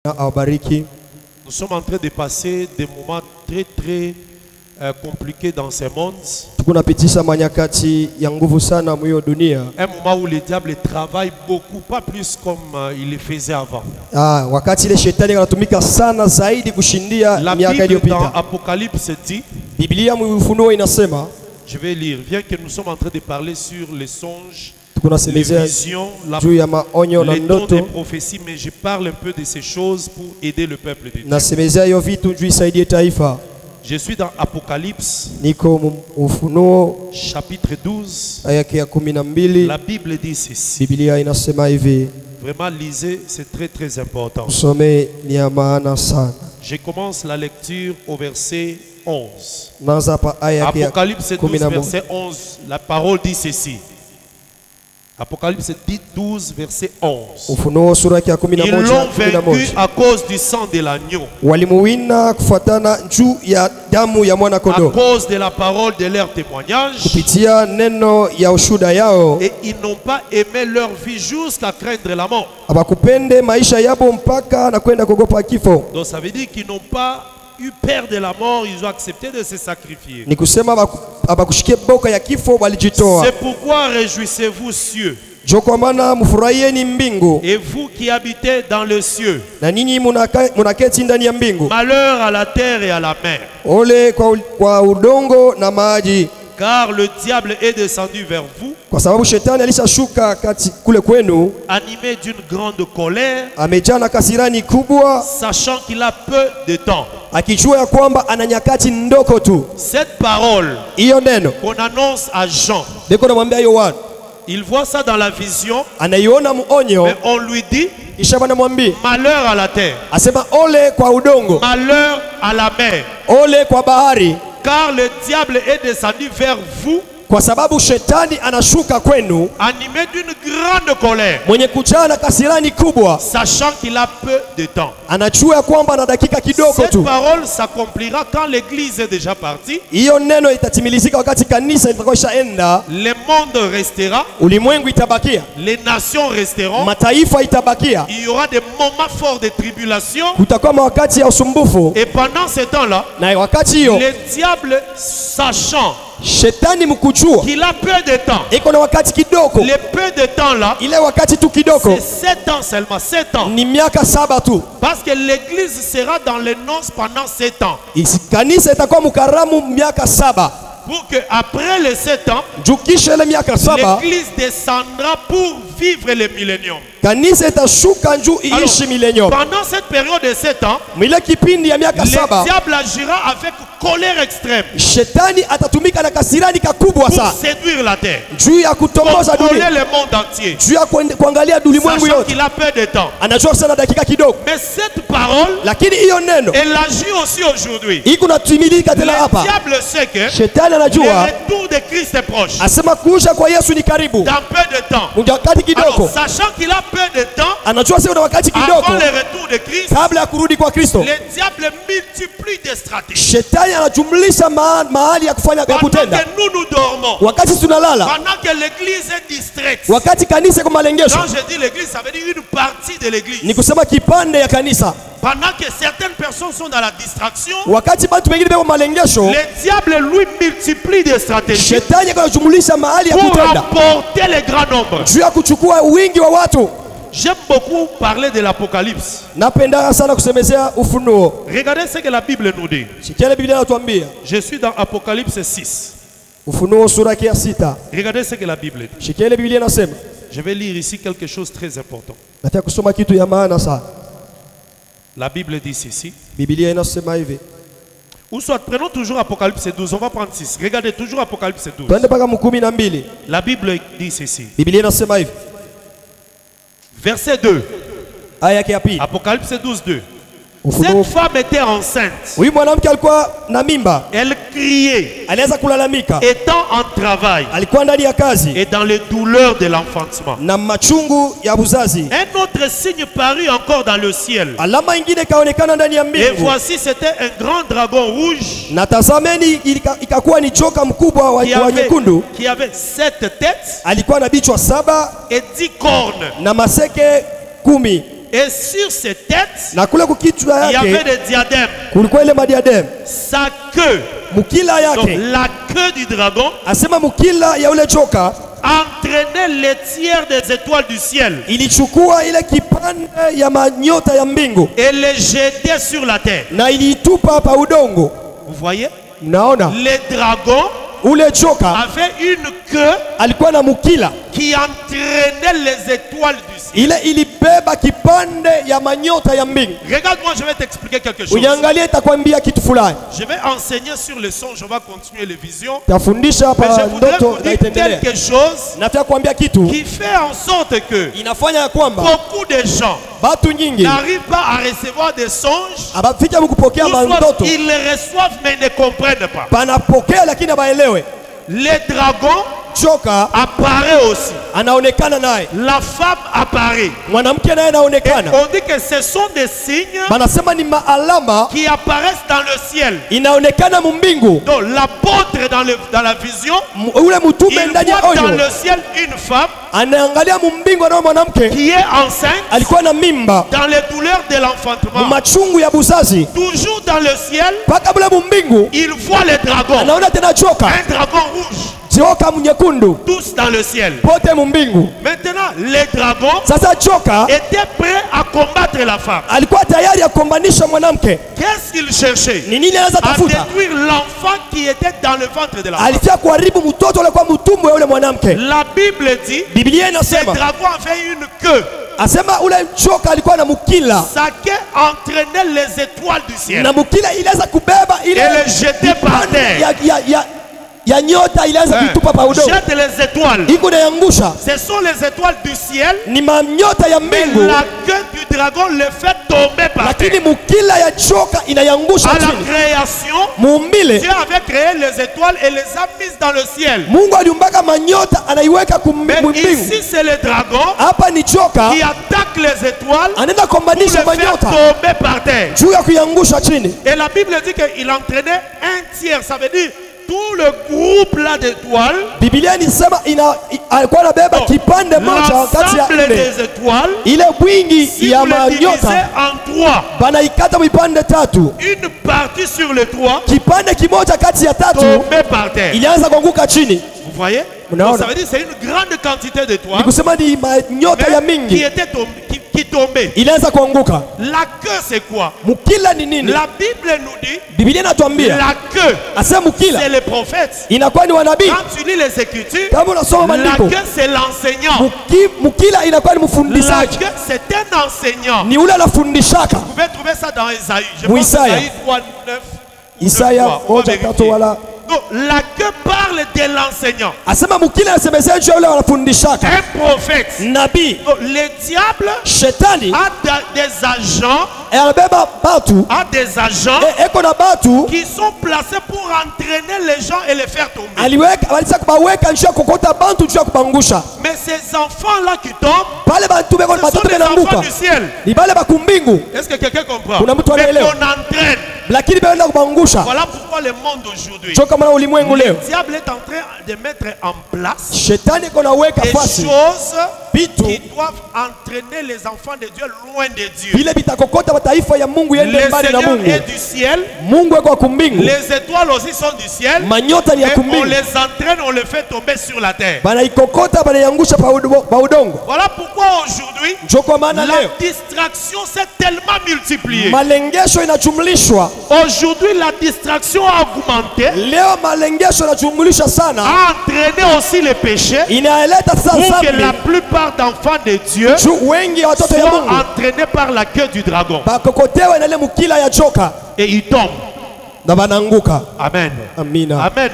Nous sommes en train de passer des moments très compliqués dans ce monde. Un moment où le diable travaille beaucoup, pas plus comme il le faisait avant. La Bible dans Apocalypse dit, je vais lire, bien que nous sommes en train de parler sur les songes, les visions, les dons des prophéties, mais je parle un peu de ces choses pour aider le peuple de Dieu. Je suis dans Apocalypse, chapitre 12. La Bible dit ceci. Vraiment, lisez, c'est très important. Je commence la lecture au verset 11. Apocalypse 12, verset 11. La parole dit ceci. Apocalypse 12, verset 11. Ils l'ont vaincu à cause du sang de l'agneau, à cause de la parole de leur témoignage, et ils n'ont pas aimé leur vie jusqu'à craindre la mort. Donc ça veut dire qu'ils n'ont pas eu peur de la mort, ils ont accepté de se sacrifier. C'est pourquoi réjouissez-vous, cieux, et vous qui habitez dans le cieux. Malheur à la terre et à la mer, car le diable est descendu vers vous, animé d'une grande colère, sachant qu'il a peu de temps. Cette parole qu'on annonce à Jean, il voit ça dans la vision, mais on lui dit malheur à la terre, malheur à la mer, car le diable est descendu vers vous, animé d'une grande colère, sachant qu'il a peu de temps. Cette parole s'accomplira quand l'église est déjà partie. Le monde restera, les nations resteront. Il y aura des moments forts de tribulation, et pendant ce temps-là, le diable, sachant qu'il a peu de temps, le peu de temps là, c'est 7 ans seulement, 7 ans. Parce que l'église sera dans les noces pendant 7 ans. Pour que après les 7 ans, l'église descendra pour vivre le millénium. Alors, pendant cette période de 7 ans, le diable agira avec colère extrême pour séduire la terre, contrôler le monde entier, sachant qu'il a peu de temps. Mais cette parole, elle agit aussi aujourd'hui. Le diable sait que le retour de Christ est proche, dans peu de temps. Alors, sachant qu'il a peu de temps avant le retour de Christ, le diable multiplie des stratégies. Pendant que nous dormons, pendant que l'église est distraite. Quand je dis l'église, ça veut dire une partie de l'église. Pendant que certaines personnes sont dans la distraction, le diable lui multiplie des stratégies pour remporter les grands nombres. J'aime beaucoup parler de l'Apocalypse. Regardez ce que la Bible nous dit. Je suis dans Apocalypse 6. Regardez ce que la Bible dit. Je vais lire ici quelque chose de très important. La Bible dit ceci. Ou soit, prenons toujours Apocalypse 12. On va prendre 6. Regardez toujours Apocalypse 12. La Bible dit ceci. Verset 2. Apocalypse 12, 2. Cette femme était enceinte. Elle criait, étant en travail et dans les douleurs de l'enfantement. Un autre signe parut encore dans le ciel. Et voici, c'était un grand dragon rouge qui avait 7 têtes et 10 cornes. Et sur ses têtes, il y avait des diadèmes. Sa queue, donc la queue du dragon, entraînait les tiers des étoiles du ciel et les jetait sur la terre. Vous voyez? Les dragons avait une queue qui entraînait les étoiles du ciel. Regarde-moi, je vais t'expliquer quelque chose. Je vais enseigner sur le son, je vais continuer les visions. Mais je voudrais vous dire quelque chose qui fait en sorte que beaucoup de gens n'arrivent pas à recevoir des songes. Ils les reçoivent mais ne comprennent pas. Les dragons apparaît aussi. La femme apparaît. Et on dit que ce sont des signes qui apparaissent dans le ciel. Donc l'apôtre dans la vision, il voit dans le ciel une femme qui est enceinte dans les douleurs de l'enfantement. Toujours dans le ciel, il voit les dragons. Un dragon rouge. Tous dans le ciel. Maintenant, les dragons étaient prêts à combattre la femme. Qu'est-ce qu'ils cherchaient? À détruire l'enfant qui était dans le ventre de la femme. La Bible dit que ces dragons avaient une queue. Sa queue entraînait les étoiles du ciel et les jetait par terre. Jette les étoiles. Ce sont les étoiles du ciel. Mais la queue du dragon le fait tomber par terre. À la création, Dieu avait créé les étoiles et les a mises dans le ciel. Mais ici c'est le dragon qui attaque les étoiles pour les faire tomber par terre. Et la Bible dit qu'il entraînait un tiers. Ça veut dire tout le groupe là d'étoiles, l'ensemble des étoiles, si vous le divisez en trois, une partie sur le toit tombait par terre. Vous voyez? Donc, ça veut dire que c'est une grande quantité d'étoiles qui tombaient. La queue c'est quoi? La Bible nous dit la queue c'est le prophète. Quand tu lis les Écritures, la queue c'est l'enseignant. La queue c'est un enseignant. Vous pouvez trouver ça dans Esaïe. Je pense Esaïe 3:9. Donc, la queue parle de l'enseignant. Un prophète. Donc, le diable a des agents qui sont placés pour entraîner les gens et les faire tomber. Mais ces enfants-là qui tombent, ce sont des enfants du ciel. Est-ce que quelqu'un comprend? Mais qu'on entraîne. Voilà pourquoi le monde aujourd'hui, le diable est en train de mettre en place des choses qui doivent entraîner les enfants de Dieu loin de Dieu. Le Seigneur est du ciel. Les étoiles aussi sont du ciel. Et on les entraîne, on les fait tomber sur la terre. Voilà pourquoi aujourd'hui la distraction s'est tellement multipliée. Aujourd'hui la distraction a augmenté, a entraîné aussi les péchés pour que la plupart d'enfants de Dieu soient entraînés par la queue du dragon et ils tombent. Amen. Amen.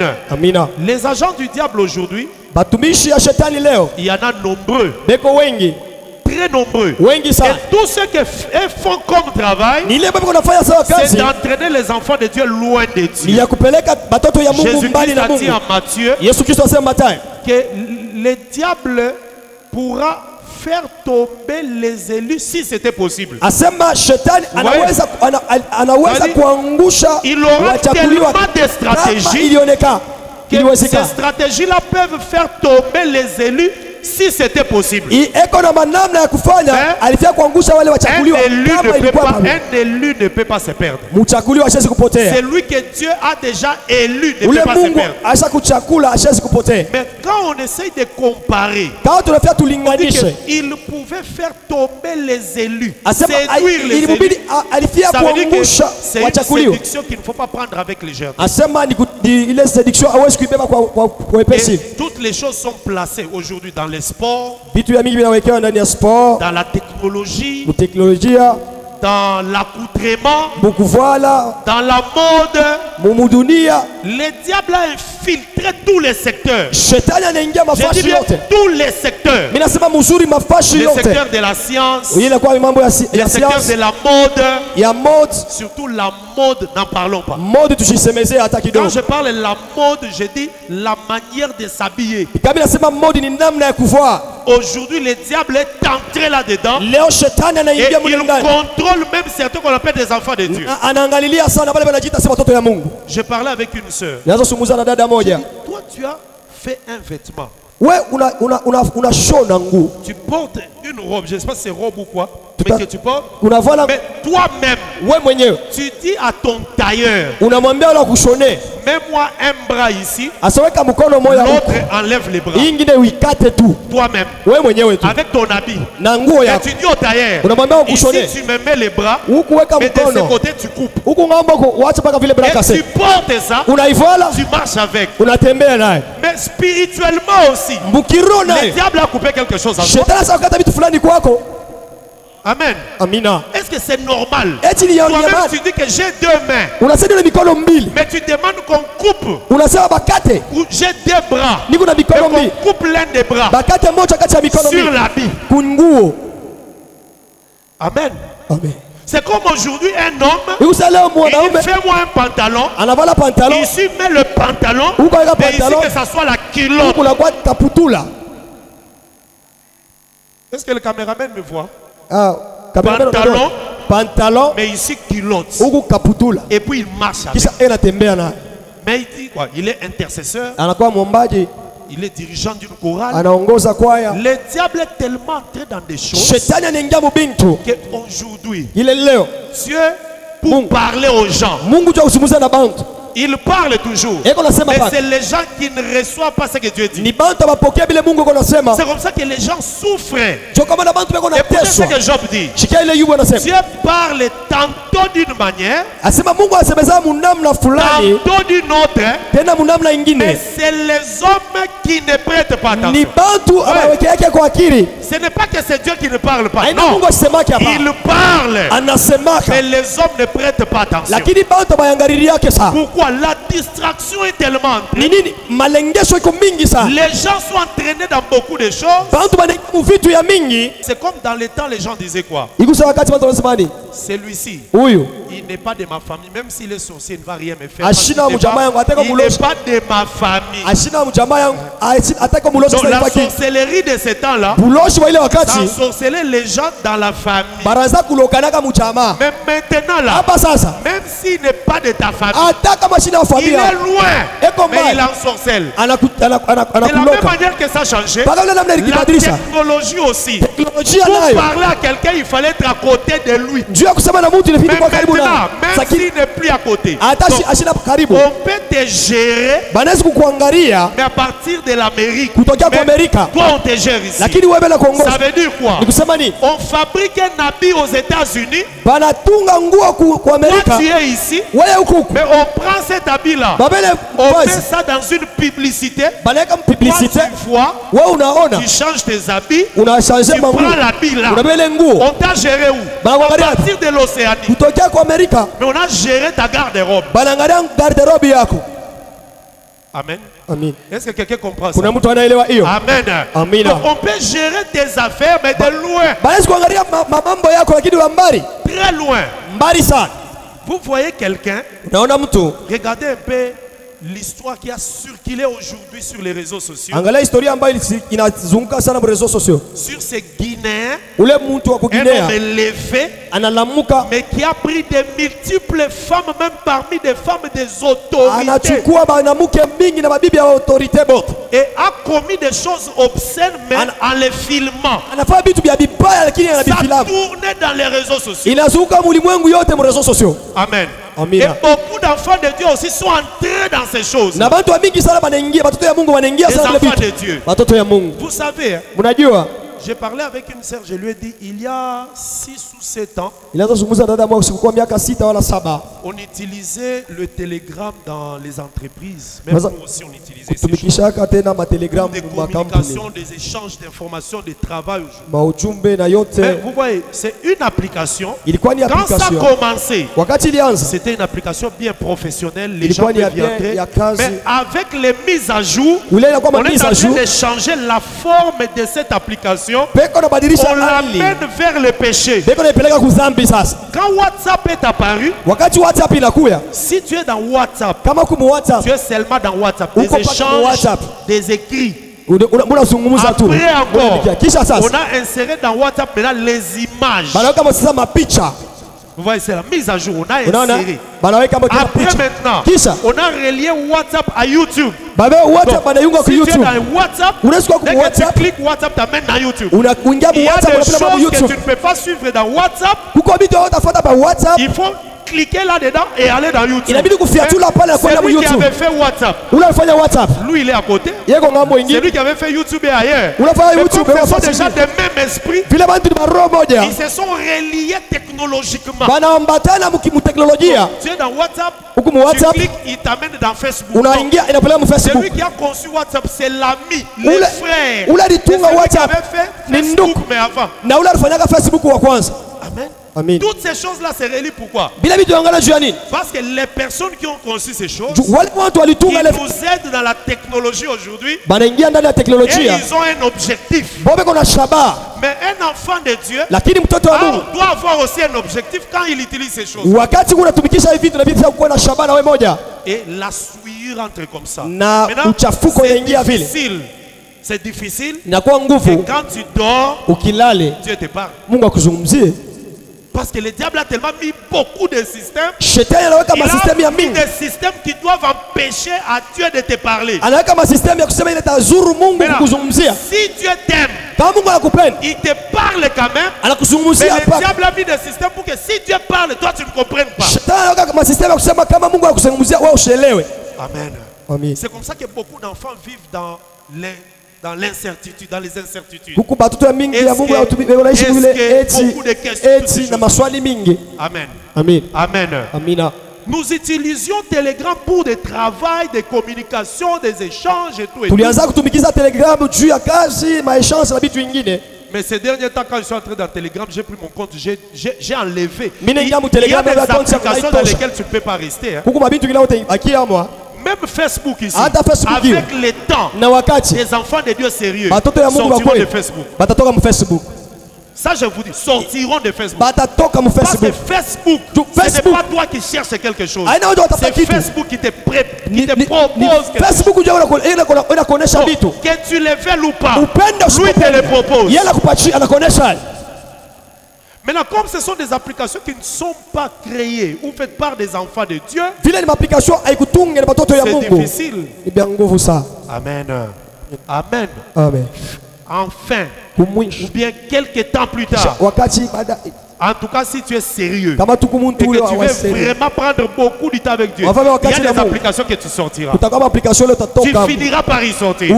Les agents du diable aujourd'hui, il y en a nombreux, très nombreux. Et tout ce qu'ils font comme travail, c'est d'entraîner les enfants de Dieu loin de Dieu. Jésus-Christ a dit en Matthieu que le diable pourra faire tomber les élus si c'était possible. Il aura tellement de stratégies que ces stratégies-là peuvent faire tomber les élus si c'était possible. Un élu ne peut pas se perdre. C'est lui que Dieu a déjà élu ne peut pas se perdre. Mais quand on essaye de comparer, il pouvait faire tomber les élus, séduire les élus. Ça veut dire que c'est une séduction qu'il ne faut pas prendre avec les jeunes. Et toutes les choses sont placées aujourd'hui dans les sports, dans la technologie, dans l'accoutrement, dans la mode. Le diable a infiltré tous les secteurs. Je dis bien tous les secteurs. Le secteur de la science, le secteur de la mode, surtout la mode, n'en parlons pas. Quand je parle de la mode, je dis la manière de s'habiller. Aujourd'hui, le diable est entré là-dedans et il contrôle même certains qu'on appelle des enfants de Dieu. Je parlais avec une sœur. Toi, tu as fait un vêtement. Tu portes une robe, je ne sais pas si c'est robe ou quoi, mais que tu portes. Mais toi-même, tu dis à ton tailleur, mets-moi un bras ici, l'autre enlève les bras. Toi-même, avec ton habit. Et tu dis au tailleur, ici tu me mets les bras, mais de ce côté tu coupes. Et tu portes ça, tu marches avec. Mais spirituellement aussi, le diable a coupé quelque chose en toi. Amen. Est-ce que c'est normal? Toi-même tu dis que j'ai deux mains, mais tu demandes qu'on coupe. Ou j'ai deux bras, mais qu'on coupe l'un des bras sur l'habit. Amen. C'est comme aujourd'hui un homme, il dit fais-moi un pantalon, ici met le pantalon, mais ici que ça soit la culotte. Est-ce que le caméraman me voit? Pantalon, mais ici culotte. Et puis il marche avec. Mais il dit quoi? Il est intercesseur. Il est dirigeant d'une chorale. Le diable est tellement entré dans des choses qu'aujourd'hui, Dieu, pour parler aux gens, il parle toujours. Mais c'est les gens qui ne reçoivent pas ce que Dieu dit. C'est comme ça que les gens souffrent. Et pour ce que Job dit, Dieu parle tantôt d'une manière, tantôt d'une autre, mais c'est les hommes qui ne prêtent pas attention. Ce n'est pas que c'est Dieu qui ne parle pas. Non, il parle, mais les hommes ne prêtent pas attention. Pourquoi? La distraction est tellement entrée. Les gens sont entraînés dans beaucoup de choses. C'est comme dans les temps, les gens disaient quoi? Celui-ci, il n'est pas de ma famille. Même s'il est sorcier, il ne va rien me faire. Il n'est pas de ma famille. Donc la sorcellerie de ce temps-là, ça ensorcelait les gens dans la famille. Mais maintenant là, même s'il n'est pas de ta famille, il est loin, mais il ensorcelle. De la même manière que ça a changé, la technologie aussi. Pour parler à quelqu'un, il fallait être à côté de lui. Mais maintenant, même s'il n'est plus à côté, donc, on peut te gérer, mais à partir de l'Amérique. Toi, on te gère ici. Ça veut dire quoi? On fabrique un habit aux États-Unis. Toi, tu es ici, mais on prend cet habit-là, on met ça dans une publicité. Toi, une fois, tu changes tes habits, tu prends l'habit là. On t'a géré où? À partir de l'Océanie. Mais on a géré ta garde-robe. Amen. Est-ce que quelqu'un comprend ça? Amen. Donc on peut gérer tes affaires, mais de loin. Très loin. Vous voyez quelqu'un, regardez un peu l'histoire qui a circulé aujourd'hui sur les réseaux sociaux. Angalia historia ambayo inazunguka sana kwa réseaux sociaux. Sur ces Guinéens, ule mtu wa Guinea élevé, analamuka, mais qui a pris de multiples femmes, même parmi des femmes des autorités. Anachukua banamuke mingi na mabibi ya autorité bote. Et a commis des choses obscènes, mais en les filmant. Anafanya vitu vya bibaya lakini anabifilamu. Ça tournait dans les réseaux sociaux. Inazunguka ulimwengu yote mu réseaux sociaux. Amen. Amina. Et beaucoup d'enfants de Dieu aussi sont entrés dans ces choses. Na bantu mingi sana banaingia, batoto ya Mungu wanaingia sana les enfants de Dieu. Batoto ya Mungu. Vous savez, mnajua, j'ai parlé avec une sœur, je lui ai dit il y a 6 ou 7 ans. On utilisait le télégramme dans les entreprises. Même nous aussi on utilisait ces choses. Des communications, des échanges d'informations, des travail. Mais vous voyez, c'est une application. Quand ça a commencé, c'était une application bien professionnelle. Les gens devaient entrer. Mais avec les mises à jour, on est en train de changer la forme de cette application. On l'amène vers le péché. Quand WhatsApp est apparu, si tu es dans WhatsApp, tu es seulement dans WhatsApp. Des échanges, des écrits. Après encore, on a inséré dans WhatsApp maintenant les images. Vous voyez, c'est la mise à jour. On a inséré. Après maintenant, on a relié WhatsApp à YouTube. Donc, si tu es dans WhatsApp, dès que tu cliques WhatsApp, t'amènes dans YouTube. Il y a des choses que tu ne peux pas suivre dans WhatsApp. Il faut cliquer là-dedans et aller dans YouTube. C'est lui qui avait fait WhatsApp. Lui, il est à côté. C'est lui qui avait fait YouTube et ailleurs. Mais comme ce sont déjà des mêmes esprits, ils se sont reliés technologiquement. Tu es dans WhatsApp, tu cliques, il t'amène dans Facebook. C'est lui qui a conçu WhatsApp, c'est l'ami, le frère. C'est lui qui avait fait Facebook, mais avant. Amen. Amen. Toutes ces choses-là, c'est relié pourquoi? Parce que les personnes qui ont conçu ces choses, qui nous aident dans la technologie aujourd'hui, et ils ont un objectif. Mais un enfant de Dieu doit avoir aussi un objectif quand il utilise ces choses. Et la souillure entre comme ça. Maintenant, c'est difficile. C'est difficile. Et quand tu dors, Dieu te parle. Parce que le diable a tellement mis beaucoup de systèmes. Il a mis des systèmes qui doivent empêcher à Dieu de te parler. Si Dieu t'aime, il te parle quand même. Mais le diable a mis des systèmes pour que si Dieu parle, toi tu ne comprennes pas. Amen. C'est comme ça que beaucoup d'enfants vivent dans l'incertitude, dans les incertitudes. Beaucoup de questions. Amen. Amen. Amen. Nous utilisions Telegram pour des travails, des communications, des échanges et tout. Mais ces derniers temps, quand je suis entré dans Telegram, j'ai pris mon compte, j'ai enlevé. Il y a des applications dans lesquelles tu ne peux pas rester. Même Facebook ici, avec le temps, les enfants de Dieu sérieux sortiront de Facebook. Ça je vous dis, sortiront de Facebook. Parce que Facebook, ce n'est pas toi qui cherches quelque chose. C'est Facebook qui te propose quelque chose. Que tu le veuilles ou pas, lui te le propose. Maintenant, comme ce sont des applications qui ne sont pas créées ou faites par des enfants de Dieu, c'est difficile. Amen. Amen. Amen. Enfin, ou bien quelques temps plus tard, en tout cas si tu es sérieux et que tu veux vraiment prendre beaucoup de temps avec Dieu, il y a des applications que tu sortiras. Tu finiras par y sortir.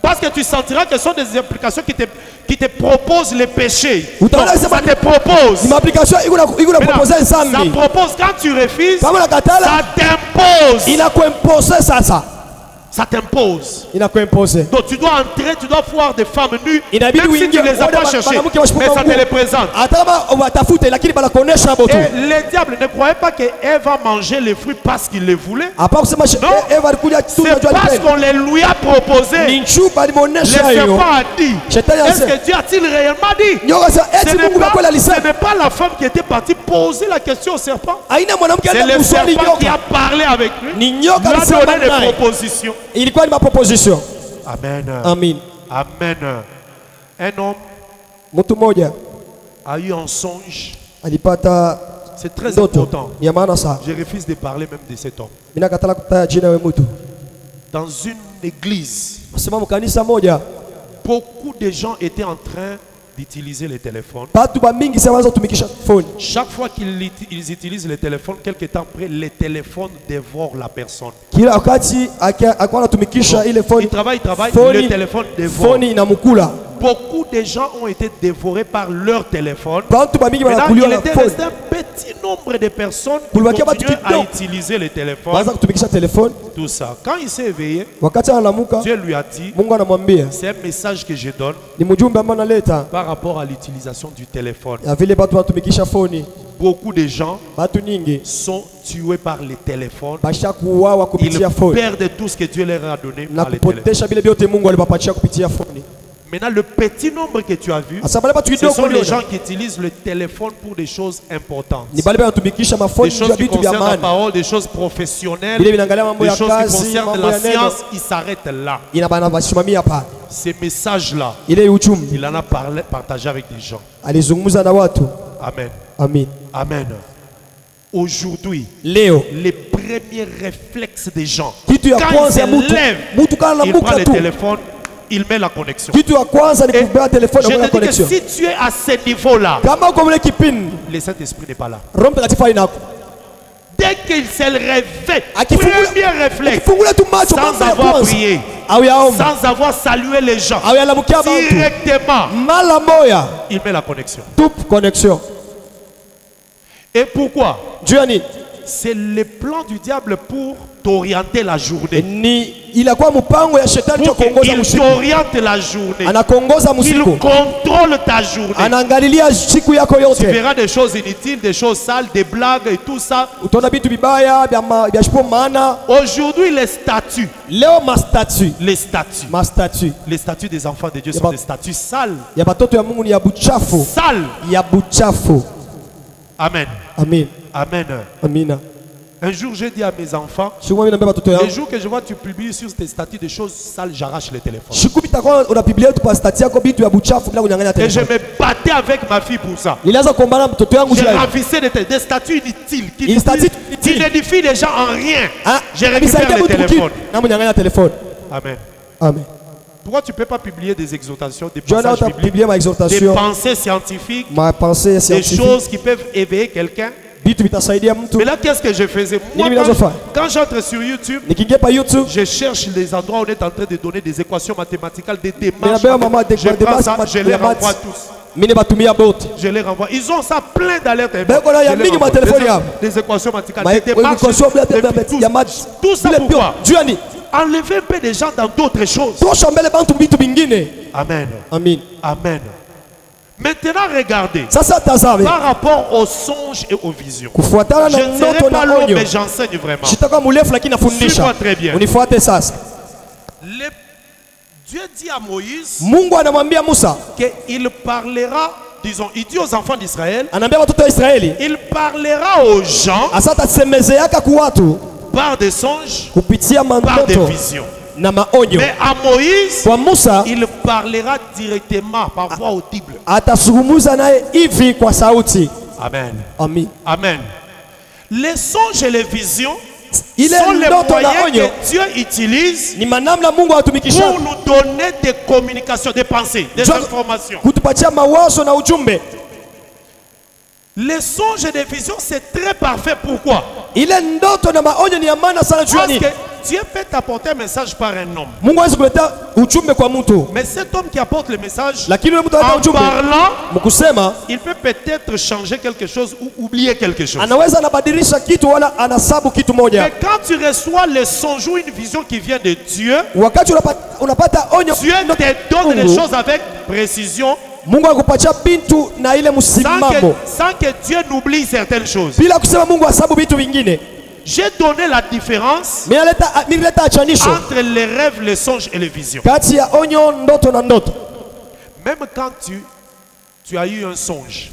Parce que tu sentiras que ce sont des applications qui te proposent le péché. Donc, ça te propose. Ça propose quand tu refuses, ça t'impose. Ça t'impose. Donc tu dois entrer, tu dois voir des femmes nues. Même si tu ne les as pas cherchées. Mais ça te les présente. Et les diables ne croyaient pas qu'Ève va manger les fruits parce qu'il les voulait. Non. C'est parce qu'on les lui a proposés. Le serpent a dit. Est-ce que Dieu a-t-il réellement dit? Ce n'est pas la femme qui était partie poser la question au serpent. C'est le serpent qui a parlé avec lui. Il a donné des propositions. Il quoi ma proposition? Amen. Amen. Amen. Un homme a eu un songe. C'est très important. Je refuse de parler même de cet homme. Dans une église, beaucoup de gens étaient en train d'utiliser les téléphones. Chaque fois qu'ils utilisent les téléphones, quelque temps après, les téléphones dévorent la personne. Il travaille, le téléphone dévore. Beaucoup de gens ont été dévorés par leur téléphone. Maintenant, il était resté un petit nombre de personnes qui continuent à utiliser les téléphones. Tout ça. Quand il s'est éveillé, Dieu lui a dit, c'est un message que je donne par rapport à l'utilisation du téléphone. Beaucoup de gens sont tués par les téléphones. Ils perdent tout ce que Dieu leur a donné par les téléphones. Maintenant, le petit nombre que tu as vu, ce sont les gens qui utilisent le téléphone pour des choses importantes. Des choses qui concernent la parole, des choses professionnelles, des choses qui concernent la science, ils s'arrêtent là. Ces messages-là, il en a partagé avec des gens. Amen. Amen. Amen. Aujourd'hui, les premiers réflexes des gens, quand ils se lèvent, ils prennent le téléphone, il met la connexion. Je te dis que si tu es à ce niveau-là, le Saint-Esprit n'est pas là. Dès qu'il s'est réveillé, premier réflexe, sans avoir prié, sans avoir salué les gens, directement, il met la connexion. Et pourquoi? C'est le plan du diable pour t'orienter la journée. Il t'oriente la journée. Il contrôle ta journée. Tu verras des choses inutiles, des choses sales, des blagues et tout ça. Aujourd'hui, les statues des enfants de Dieu sont des statues sales. Amen. Amen. Amen. Amen. Un jour, j'ai dit à mes enfants, les jours que je vois tu publies sur tes statuts des choses sales, j'arrache le téléphone. Et je me battais avec ma fille pour ça. J'ai ravissé des statuts inutiles qui n'édifient les gens en rien. J'ai récupéré le téléphone. Amen. Amen. Pourquoi tu ne peux pas publier des exhortations, des passages bibliques, des pensées scientifiques, des choses qui peuvent éveiller quelqu'un? Mais là, qu'est-ce que je faisais? Moi, quand j'entre sur YouTube, je cherche les endroits où on est en train de donner des équations mathématiques, des démarches. Je prends ça, je les renvoie tous. Je les renvoie. Ils ont ça plein d'alertes. Des équations mathématiques, des démarches, tout ça pourquoi? Enlever un peu des gens dans d'autres choses. Amen. Amen. Amen. Maintenant, regardez. Par rapport aux songes et aux visions. Je ne serai pas long, mais j'enseigne vraiment. Suis-moi très bien. Dieu dit à Moïse qu'il parlera, disons, il dit aux enfants d'Israël, il parlera aux gens par des songes, par des visions. Mais à Moïse, il parlera directement par voix audible. Amen. Amen. Amen. Les songes et les visions sont les moyens que Dieu utilise pour nous donner des communications, des pensées, des informations. Les songes et les visions, c'est très parfait. Pourquoi? Parce que Dieu peut t'apporter un message par un homme. Mungu hawezi kuleta ujumbe kwa mtu. Mais cet homme qui apporte le message, lakini yule mtu analeta ujumbe, parlant, mkusema, il peut peut-être changer quelque chose ou oublier quelque chose. Anaweza anabadilisha kitu wala anasabu kitu moja. Mais quand tu reçois le songe ou une vision qui vient de Dieu, wakati unapata onyo, Dieu te donne les choses avec précision. Mungu akupatia bintu na ile msimamo. Sans que Dieu n'oublie certaines choses. Bila kusema Mungu asabu vitu vingine. J'ai donné la différence entre les rêves, les songes et les visions. Même quand tu as eu un songe,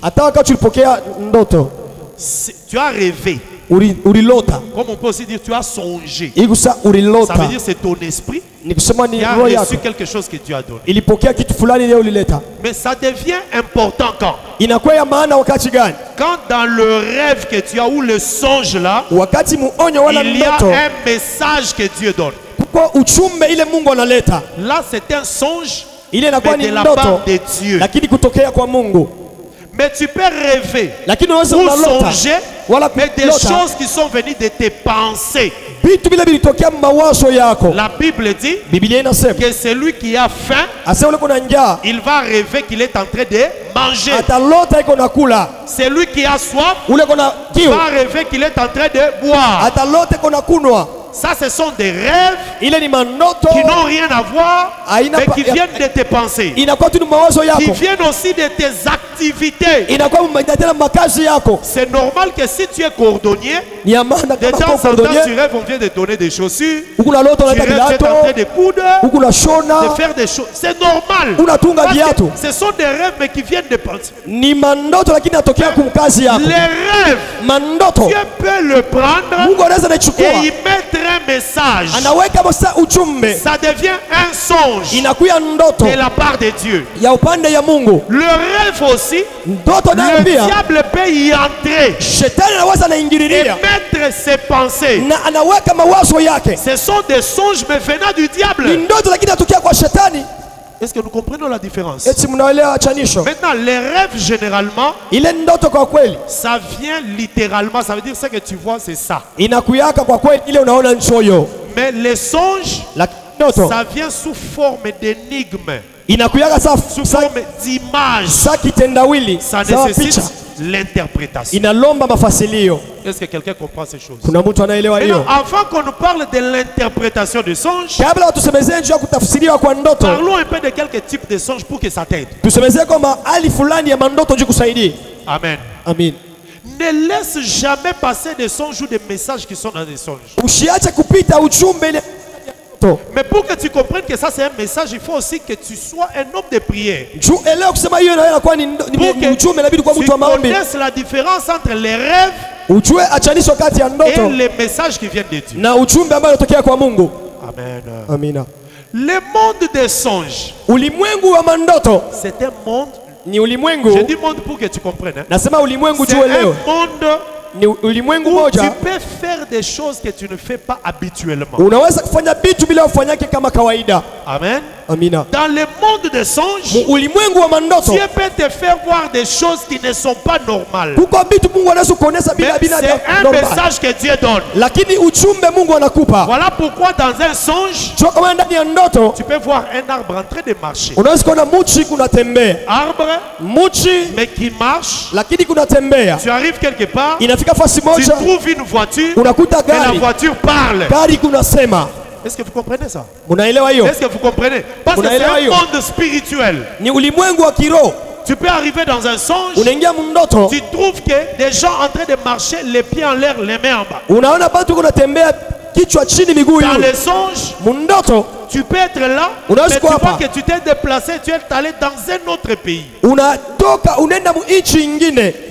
tu as rêvé. Comme on peut aussi dire, tu as songé. Ça veut dire c'est ton esprit qui a reçu quelque chose que Dieu a donné. Mais ça devient important quand dans le rêve que tu as ou le songe là, il y a un message que Dieu donne. Là c'est un songe, mais de la part de Dieu. Mais tu peux rêver ou songer, mais des choses qui sont venues de tes pensées. La Bible dit que celui qui a faim, il va rêver qu'il est en train de manger. Celui qui a soif, il va rêver qu'il est en train de boire. Ça, ce sont des rêves qui n'ont rien à voir, mais qui viennent de tes pensées, qui viennent aussi de tes activités. C'est normal que si tu es cordonnier, de temps en temps tu rêves, on vient de donner des chaussures, tu rêves, tu es en train de coudre, de faire des choses. C'est normal. Ce sont des rêves, mais qui viennent de pensées. Les rêves, Dieu peut le prendre et y mettre un message. Ça devient un songe de la part de Dieu. Le rêve aussi, le diable peut y entrer et mettre ses pensées. Ce sont des songes mais venant du diable. Est-ce que nous comprenons la différence? Maintenant, les rêves généralement, ça vient littéralement, ça veut dire ce que tu vois, c'est ça. Mais les songes, ça vient sous forme d'énigmes, sous forme d'image. Ça nécessite l'interprétation. Est-ce que quelqu'un comprend ces choses? Maintenant, avant qu'on nous parle de l'interprétation des songes, parlons un peu de quelques types de songes pour que ça t'aide. Amen. Amen. Ne laisse jamais passer des songes ou des messages qui sont dans des songes. Mais pour que tu comprennes que ça c'est un message, il faut aussi que tu sois un homme de prière. Pour que tu connaisses la différence entre les rêves et les messages qui viennent de Dieu. Amen. Le monde des songes, c'est un monde. Je dis monde pour que tu comprennes. C'est un monde où tu peux faire des choses que tu ne fais pas habituellement. Amen. Dans le monde des songes, Dieu peut te faire voir des choses qui ne sont pas normales. Mais c'est un message que Dieu donne. Voilà pourquoi dans un songe, tu peux voir un arbre en train de marcher. Arbre, mais qui marche. Tu arrives quelque part, tu trouves une voiture et la voiture parle. Est-ce que vous comprenez ça? Est-ce que vous comprenez? Parce que c'est un monde spirituel. Tu peux arriver dans un songe, tu trouves que des gens en train de marcher, les pieds en l'air, les mains en bas. Dans les songes, tu peux être là, mais tu vois que tu t'es déplacé, tu es allé dans un autre pays.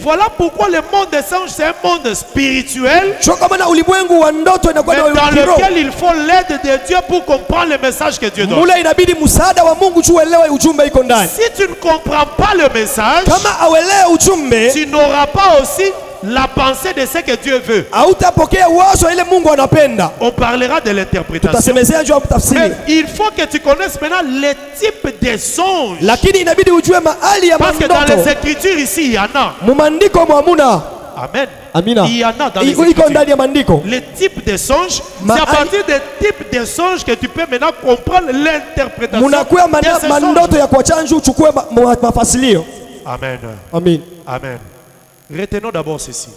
Voilà pourquoi le monde des songes, c'est un monde spirituel, mais dans lequel il faut l'aide de Dieu pour comprendre le message que Dieu donne. Si tu ne comprends pas le message, tu n'auras pas aussi la pensée de ce que Dieu veut. On parlera de l'interprétation. Mais il faut que tu connaisses maintenant les types de songes. Parce que dans les Écritures ici, il y en a. Amen. Amina. Il y en a dans les Écritures. Les types de songes, c'est à partir des types de songes que tu peux maintenant comprendre l'interprétation de ces songes. Amen. Amen. Amen. Retenons d'abord ceci.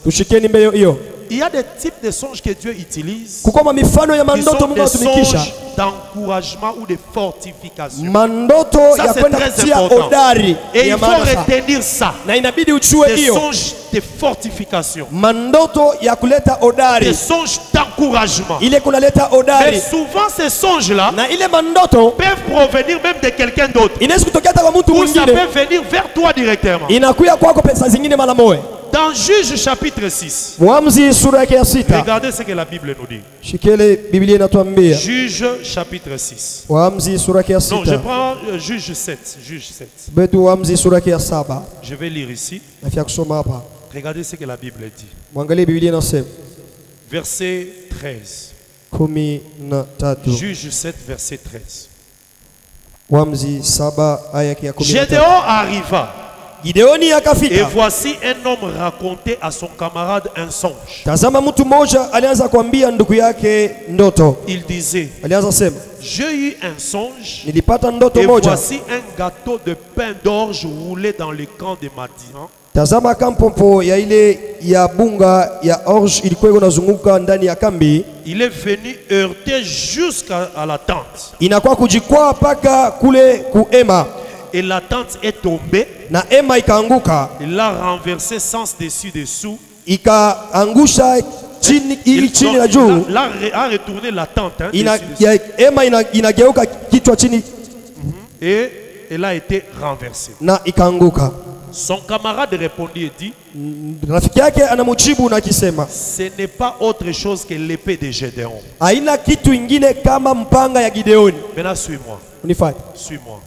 Il y a des types de songes que Dieu utilise qui sont des songes d'encouragement ou de fortification. Ça c'est très important. Et il faut retenir ça. Des songes de fortification. Des songes d'encouragement. Mais souvent ces songes-là peuvent provenir même de quelqu'un d'autre. Ou ça peut venir vers toi directement. Dans Juge chapitre 6, regardez ce que la Bible nous dit. Juge chapitre 6. Non, je prends Juge 7. Juge 7. Je vais lire ici. Regardez ce que la Bible dit. Verset 13. Juge 7, verset 13. Gédéon arriva. Et voici un homme racontait à son camarade un songe. Il disait, j'ai eu un songe et voici un gâteau de pain d'orge roulé dans le camp de Madian. Il est venu heurter jusqu'à la tente. Et la tente est tombée. Il l'a renversé sens dessus dessous. Il a retourné la tente. Et elle a été renversée. Son camarade répondit et dit, ce n'est pas autre chose que l'épée de Gédéon. Maintenant suis-moi. Suis-moi.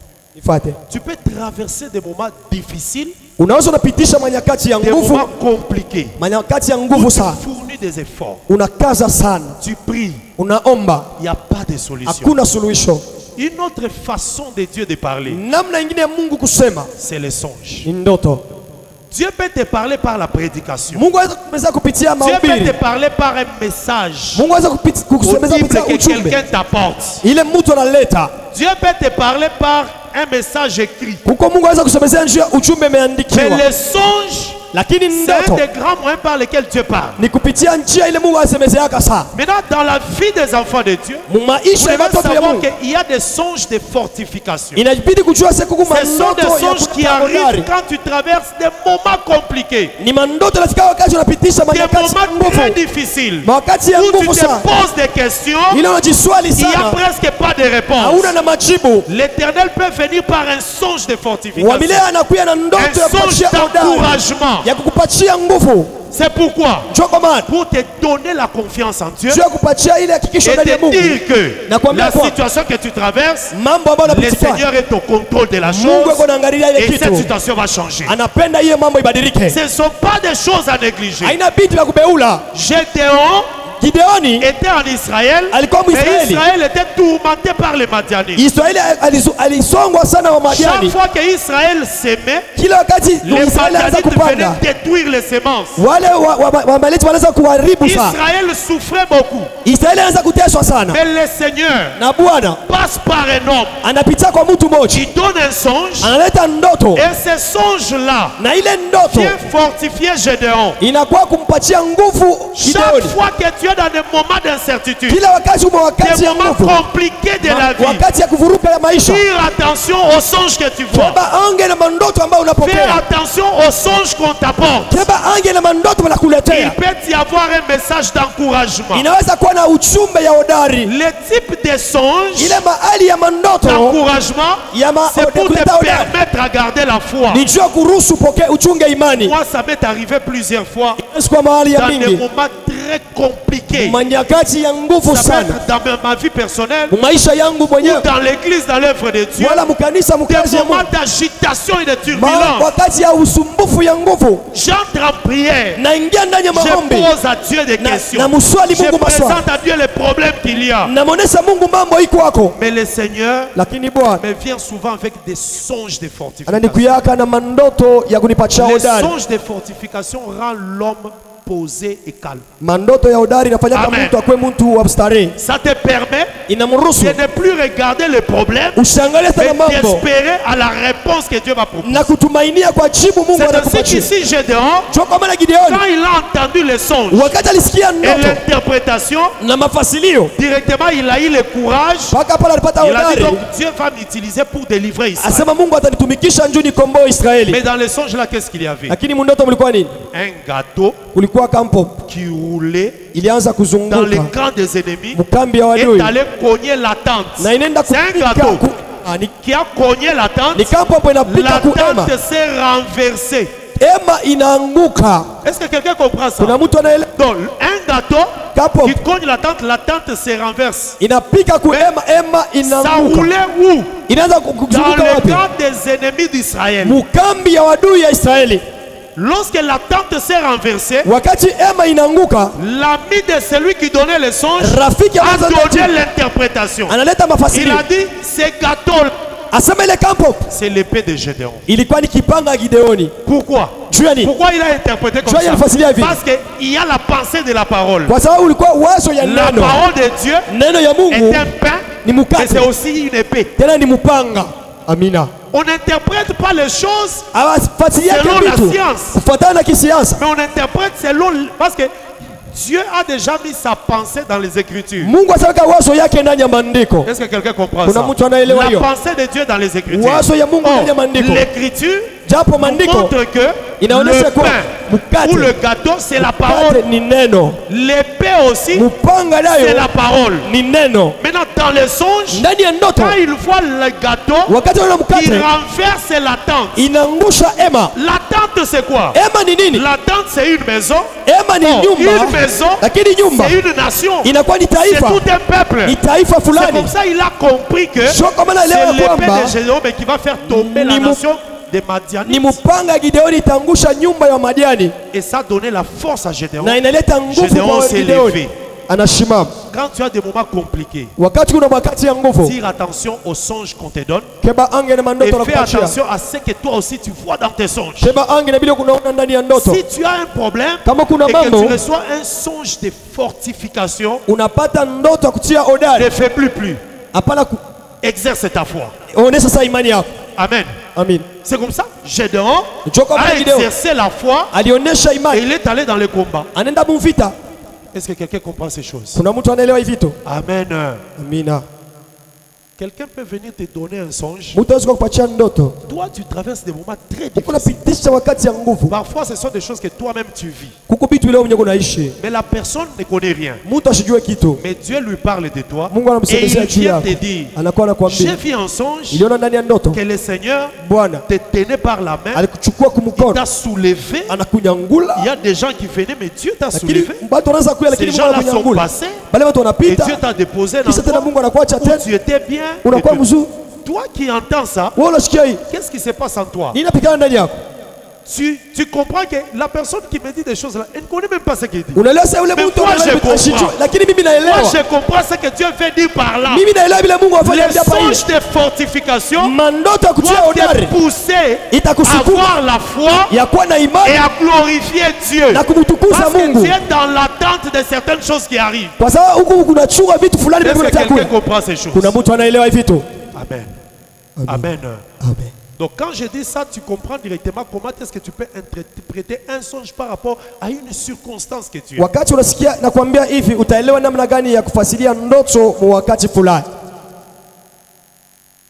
Tu peux traverser des moments difficiles, des moments compliqués, où tu fournis des efforts, tu pries, il n'y a pas de solution. Une autre façon de Dieu de parler, c'est le songe. Dieu peut te parler par la prédication. Dieu peut te parler par un message audible que quelqu'un t'apporte. Dieu peut te parler par un message écrit. Mais le songe, c'est un des grands moyens par lesquels Dieu parle. Maintenant, dans la vie des enfants de Dieu, vous devez savoir qu'il y a des songes de fortification. Ce sont des songes qui arrivent quand tu traverses des moments compliqués, des moments très difficiles, où tu te poses des questions, il n'y a presque pas de réponse. L'Éternel peut venir par un songe de fortification, un songe d'encouragement. C'est pourquoi, pour te donner la confiance en Dieu et te dire que la situation que tu traverses, le Seigneur est au contrôle de la chose et cette situation va changer. Ce ne sont pas des choses à négliger. Gédéon était en Israël, mais Israël était tourmenté par les Madianites. Chaque fois qu'Israël s'aimait, les Madianites venaient détruire les semences. Israël souffrait beaucoup. Mais le Seigneur passe par un homme qui donne un songe, et ce songe-là vient fortifier Gédéon. Chaque fois que tu es dans des moments d'incertitude, des moments compliqués de la vie, tire attention aux songes que tu vois. Fais attention aux songes qu'on t'apporte. Il peut y avoir un message d'encouragement. Le type de songe d'encouragement, c'est pour te permettre à garder la foi. Moi, ça m'est arrivé plusieurs fois dans des moments très compliqués. Ça peut être dans ma vie personnelle ou dans l'église, dans l'œuvre de Dieu. Des moments d'agitation et de turbulence. J'entre en prière. Je pose à Dieu des questions. Je présente à Dieu les problèmes qu'il y a. Mais le Seigneur me vient souvent avec des songes de fortification. Les songes de fortification rendent l'homme posé et calme. Mandoto ya hodari inafanya mtu akwe mtu wa starehe. Ça te permet inamruhusu de ne plus regarder les problèmes, usiangalie tena mambo, d'espérer à la réponse que Dieu va proposer. Na kutumainia kwa jibu Mungu anakupatia. C'est ainsi qu'ici Gédéon, quand il a entendu les songes wakati alisikia ndoto et l'interprétation, na mafasilio, directement il a eu le courage. Il a dit donc Dieu va m'utiliser pour délivrer Israël. Asema Mungu atanitumikisha njoo nikomboe Israeli. Mais dans les songes là, qu'est-ce qu'il y avait? Lakini mundoto mlikuwa nini? Un gâteau qui roulait dans les camps des ennemis et allait cogner la tente. C'est un gâteau qui a cogné la tente. La tente s'est renversée. Est-ce que quelqu'un comprend ça? Donc un gâteau qui cogne la tente se renverse. Ça roulait où? Dans le camp des ennemis d'Israël. Lorsque la tente s'est renversée, l'ami de celui qui donnait les songes a donné l'interprétation. Il a dit, ces gâteaux, c'est l'épée de Gédéon. Pourquoi? Pourquoi il a interprété comme ça? Parce qu'il y a la pensée de la parole. La parole de Dieu est un pain, mais c'est aussi une épée. On n'interprète pas les choses selon la science, mais on interprète selon... Parce que Dieu a déjà mis sa pensée dans les Écritures. Est-ce que quelqu'un comprend ça? La pensée de Dieu dans les Écritures. L'Écriture montre que le pain ou le gâteau, c'est la parole. L'épée aussi, c'est la parole. Maintenant, dans les songes, quand il voit le gâteau, il renverse la tente. La tente, c'est quoi? La tente, c'est une maison. Une maison, c'est une nation. C'est tout un peuple. C'est comme ça qu'il a compris que c'est l'épée de Gédéon qui va faire tomber la nation des Madianites. Et ça a donné la force à Gédéon. Gédéon s'est levé. Quand tu as des moments compliqués, tire attention aux songes qu'on te donne et fais attention à ce que toi aussi tu vois dans tes songes. Si tu as un problème et que tu reçois un songe de fortification, ne fais plus. Exerce ta foi. Amen. C'est comme ça. Gédéon a exercé la foi et il est allé dans le combat. Est-ce que quelqu'un comprend ces choses? Amen. Quelqu'un peut venir te donner un songe. Toi, tu traverses des moments très difficiles. Parfois, ce sont des choses que toi-même tu vis. Mais la personne ne connaît rien. Mais Dieu lui parle de toi. Et il vient te dire, j'ai vu un songe que le Seigneur te tenait par la main. Il t'a soulevé. Il y a des gens qui venaient, mais Dieu t'a soulevé. Ces gens-là sont passés. Et Dieu t'a déposé dans où tu étais bien. Toi qui entends ça, qu'est-ce qui se passe en toi? Tu comprends que la personne qui me dit des choses là, elle ne connaît même pas ce qu'il dit. Mais moi je comprends ce que Dieu veut dire par là. Les songes de fortification doivent te pousser à avoir la foi et à glorifier Dieu. Parce que tu es dans l'attente de certaines choses qui arrivent. Est-ce que quelqu'un comprend ces choses? Amen. Amen. Donc quand je dis ça, tu comprends directement comment est-ce que tu peux interpréter un songe par rapport à une circonstance que tu es.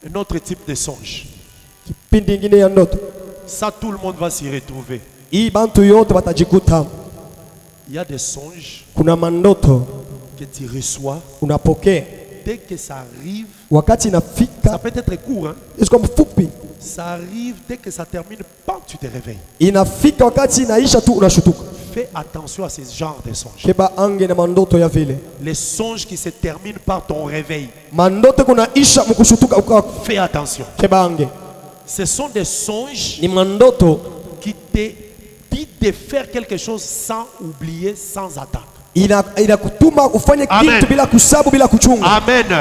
Un autre type de songe. Ça, tout le monde va s'y retrouver. Il y a des songes que tu reçois. Dès que ça arrive, ça peut être court. Hein? Ça arrive dès que ça termine, bam, tu te réveilles. Fais attention à ce genre de songes. Les songes qui se terminent par ton réveil. Fais attention. Ce sont des songes qui te disent de faire quelque chose sans oublier, sans attendre.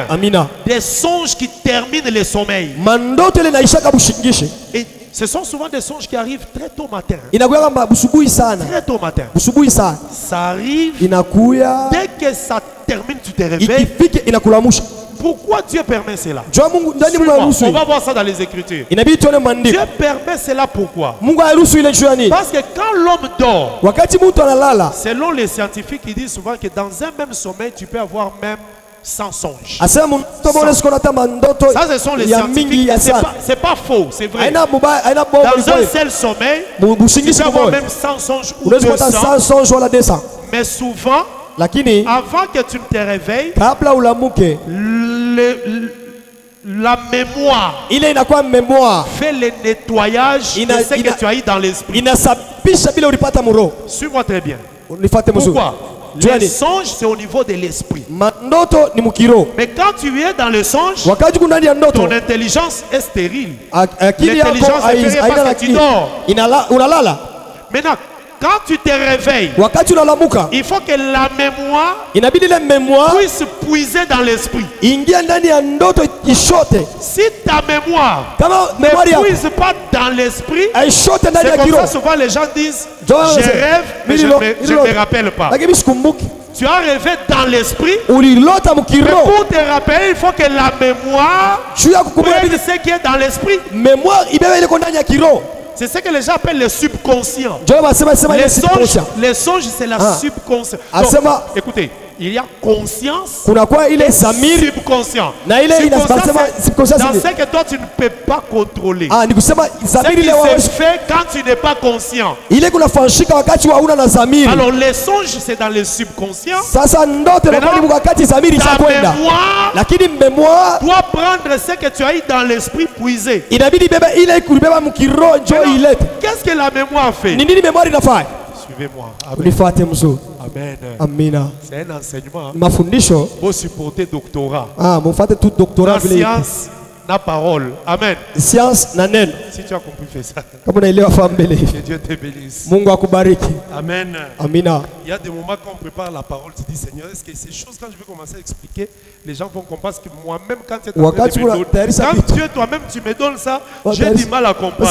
Amen. Des songes qui terminent le sommeil. Et Ce sont souvent des songes qui arrivent très tôt matin. Très tôt matin. Ça arrive dès que ça termine, tu te réveilles. Pourquoi Dieu permet cela? On va voir ça dans les Écritures. Dieu permet cela pourquoi? Parce que quand l'homme dort, selon les scientifiques, ils disent souvent que dans un même sommeil, tu peux avoir même 100 songes. Ça, ce sont les scientifiques. C'est pas faux, c'est vrai. Dans un seul sommeil, tu peux avoir même 100 songes ou 200. Mais souvent, avant que tu ne te réveilles, la mémoire fait le nettoyage de ce que tu as eu dans l'esprit. Suis-moi très bien. Pourquoi? Le songe, c'est au niveau de l'esprit. Mais quand tu es dans le songe, ton intelligence est stérile. L'intelligence est stérile parce que tu dors. Maintenant, quand tu te réveilles, il faut que la mémoire puisse puiser dans l'esprit. Si ta mémoire ne puise pas dans l'esprit, c'est comme ça souvent les gens disent je rêve mais je ne me rappelle pas. Tu as rêvé dans l'esprit, mais pour te rappeler, il faut que la mémoire prenne ce qui est dans l'esprit. C'est ce que les gens appellent le subconscient. Les songes, c'est la subconscience. Donc, écoutez, il y a conscience et subconscient. Dans ce que toi tu ne peux pas contrôler. Ce qui se fait quand tu n'es pas conscient. Alors les songes c'est dans le subconscient. Ta mémoire doit prendre ce que tu as eu dans l'esprit puisé. Qu'est-ce que la mémoire fait? Suivez-moi. Amen. Amen. C'est un enseignement. Pour supporter doctorat. La science, la parole. Amen. Science nanen. Si tu as compris, fais ça. Que Dieu te bénisse. Amen. Amina. Il y a des moments quand on prépare la parole, tu dis Seigneur, est-ce que ces choses, quand je vais commencer à expliquer, les gens vont comprendre? Parce que moi-même, quand tu es en train de me donner, quand Dieu toi-même tu me donnes ça, j'ai du mal à comprendre. Quand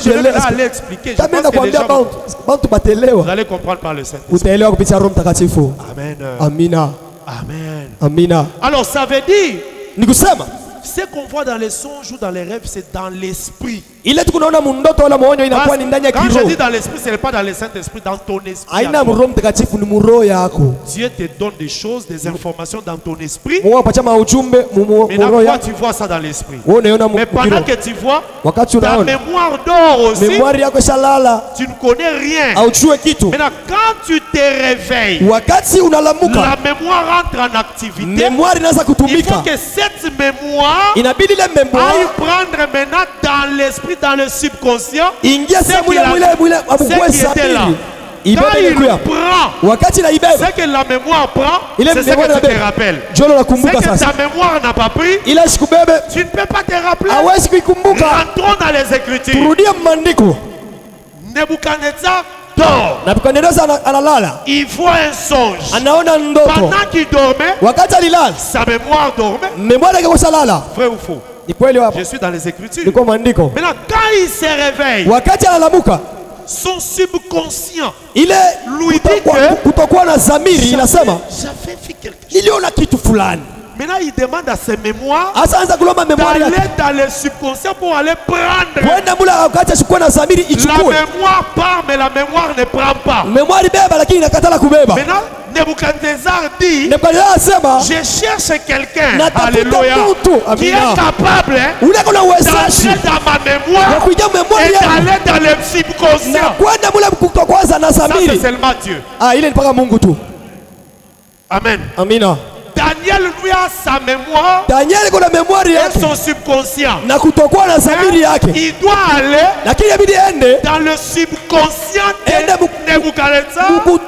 je vais aller expliquer, je pense que les gens vous allez comprendre par le Saint-Esprit. Amen. Amina. Amen. Amina. Alors ça veut dire ce qu'on voit dans les songes ou dans les rêves, c'est dans l'esprit. Quand je dis dans l'esprit, ce n'est pas dans le Saint-Esprit, dans ton esprit. Dieu te donne des choses, des informations dans ton esprit. Maintenant, toi, tu vois ça dans l'esprit. Mais pendant que tu vois, ta mémoire dort aussi. Tu ne connais rien. Maintenant, quand tu te réveilles, la mémoire entre en activité. Il faut que cette mémoire aille prendre maintenant dans l'esprit, dans le subconscient, ce qui était là. Quand il prend ce que la mémoire prend, c'est ce que tu te rappelles. Ce que ta mémoire n'a pas pris, tu ne peux pas te rappeler. Rentrons dans les Écritures. Nebuchadnezzar dort. Il voit un songe. Pendant qu'il dormait, sa mémoire dormait. Vrai ou faux? Je suis dans les Écritures. Maintenant, quand il se réveille, son subconscient lui dit que j'avais fait quelque chose. Maintenant, il demande à ses mémoires d'aller dans le subconscient pour aller prendre. La mémoire part, mais la mémoire ne prend pas. Maintenant, Nebuchadnezzar dit, je cherche quelqu'un, alléluia, qui est capable d'entrer dans ma mémoire et d'aller dans le subconscient. Ça, c'est seulement Dieu. Amen. Amina. Daniel lui a sa mémoire et son subconscient. Il doit aller dans le subconscient de Nebuchadnezzar, prendre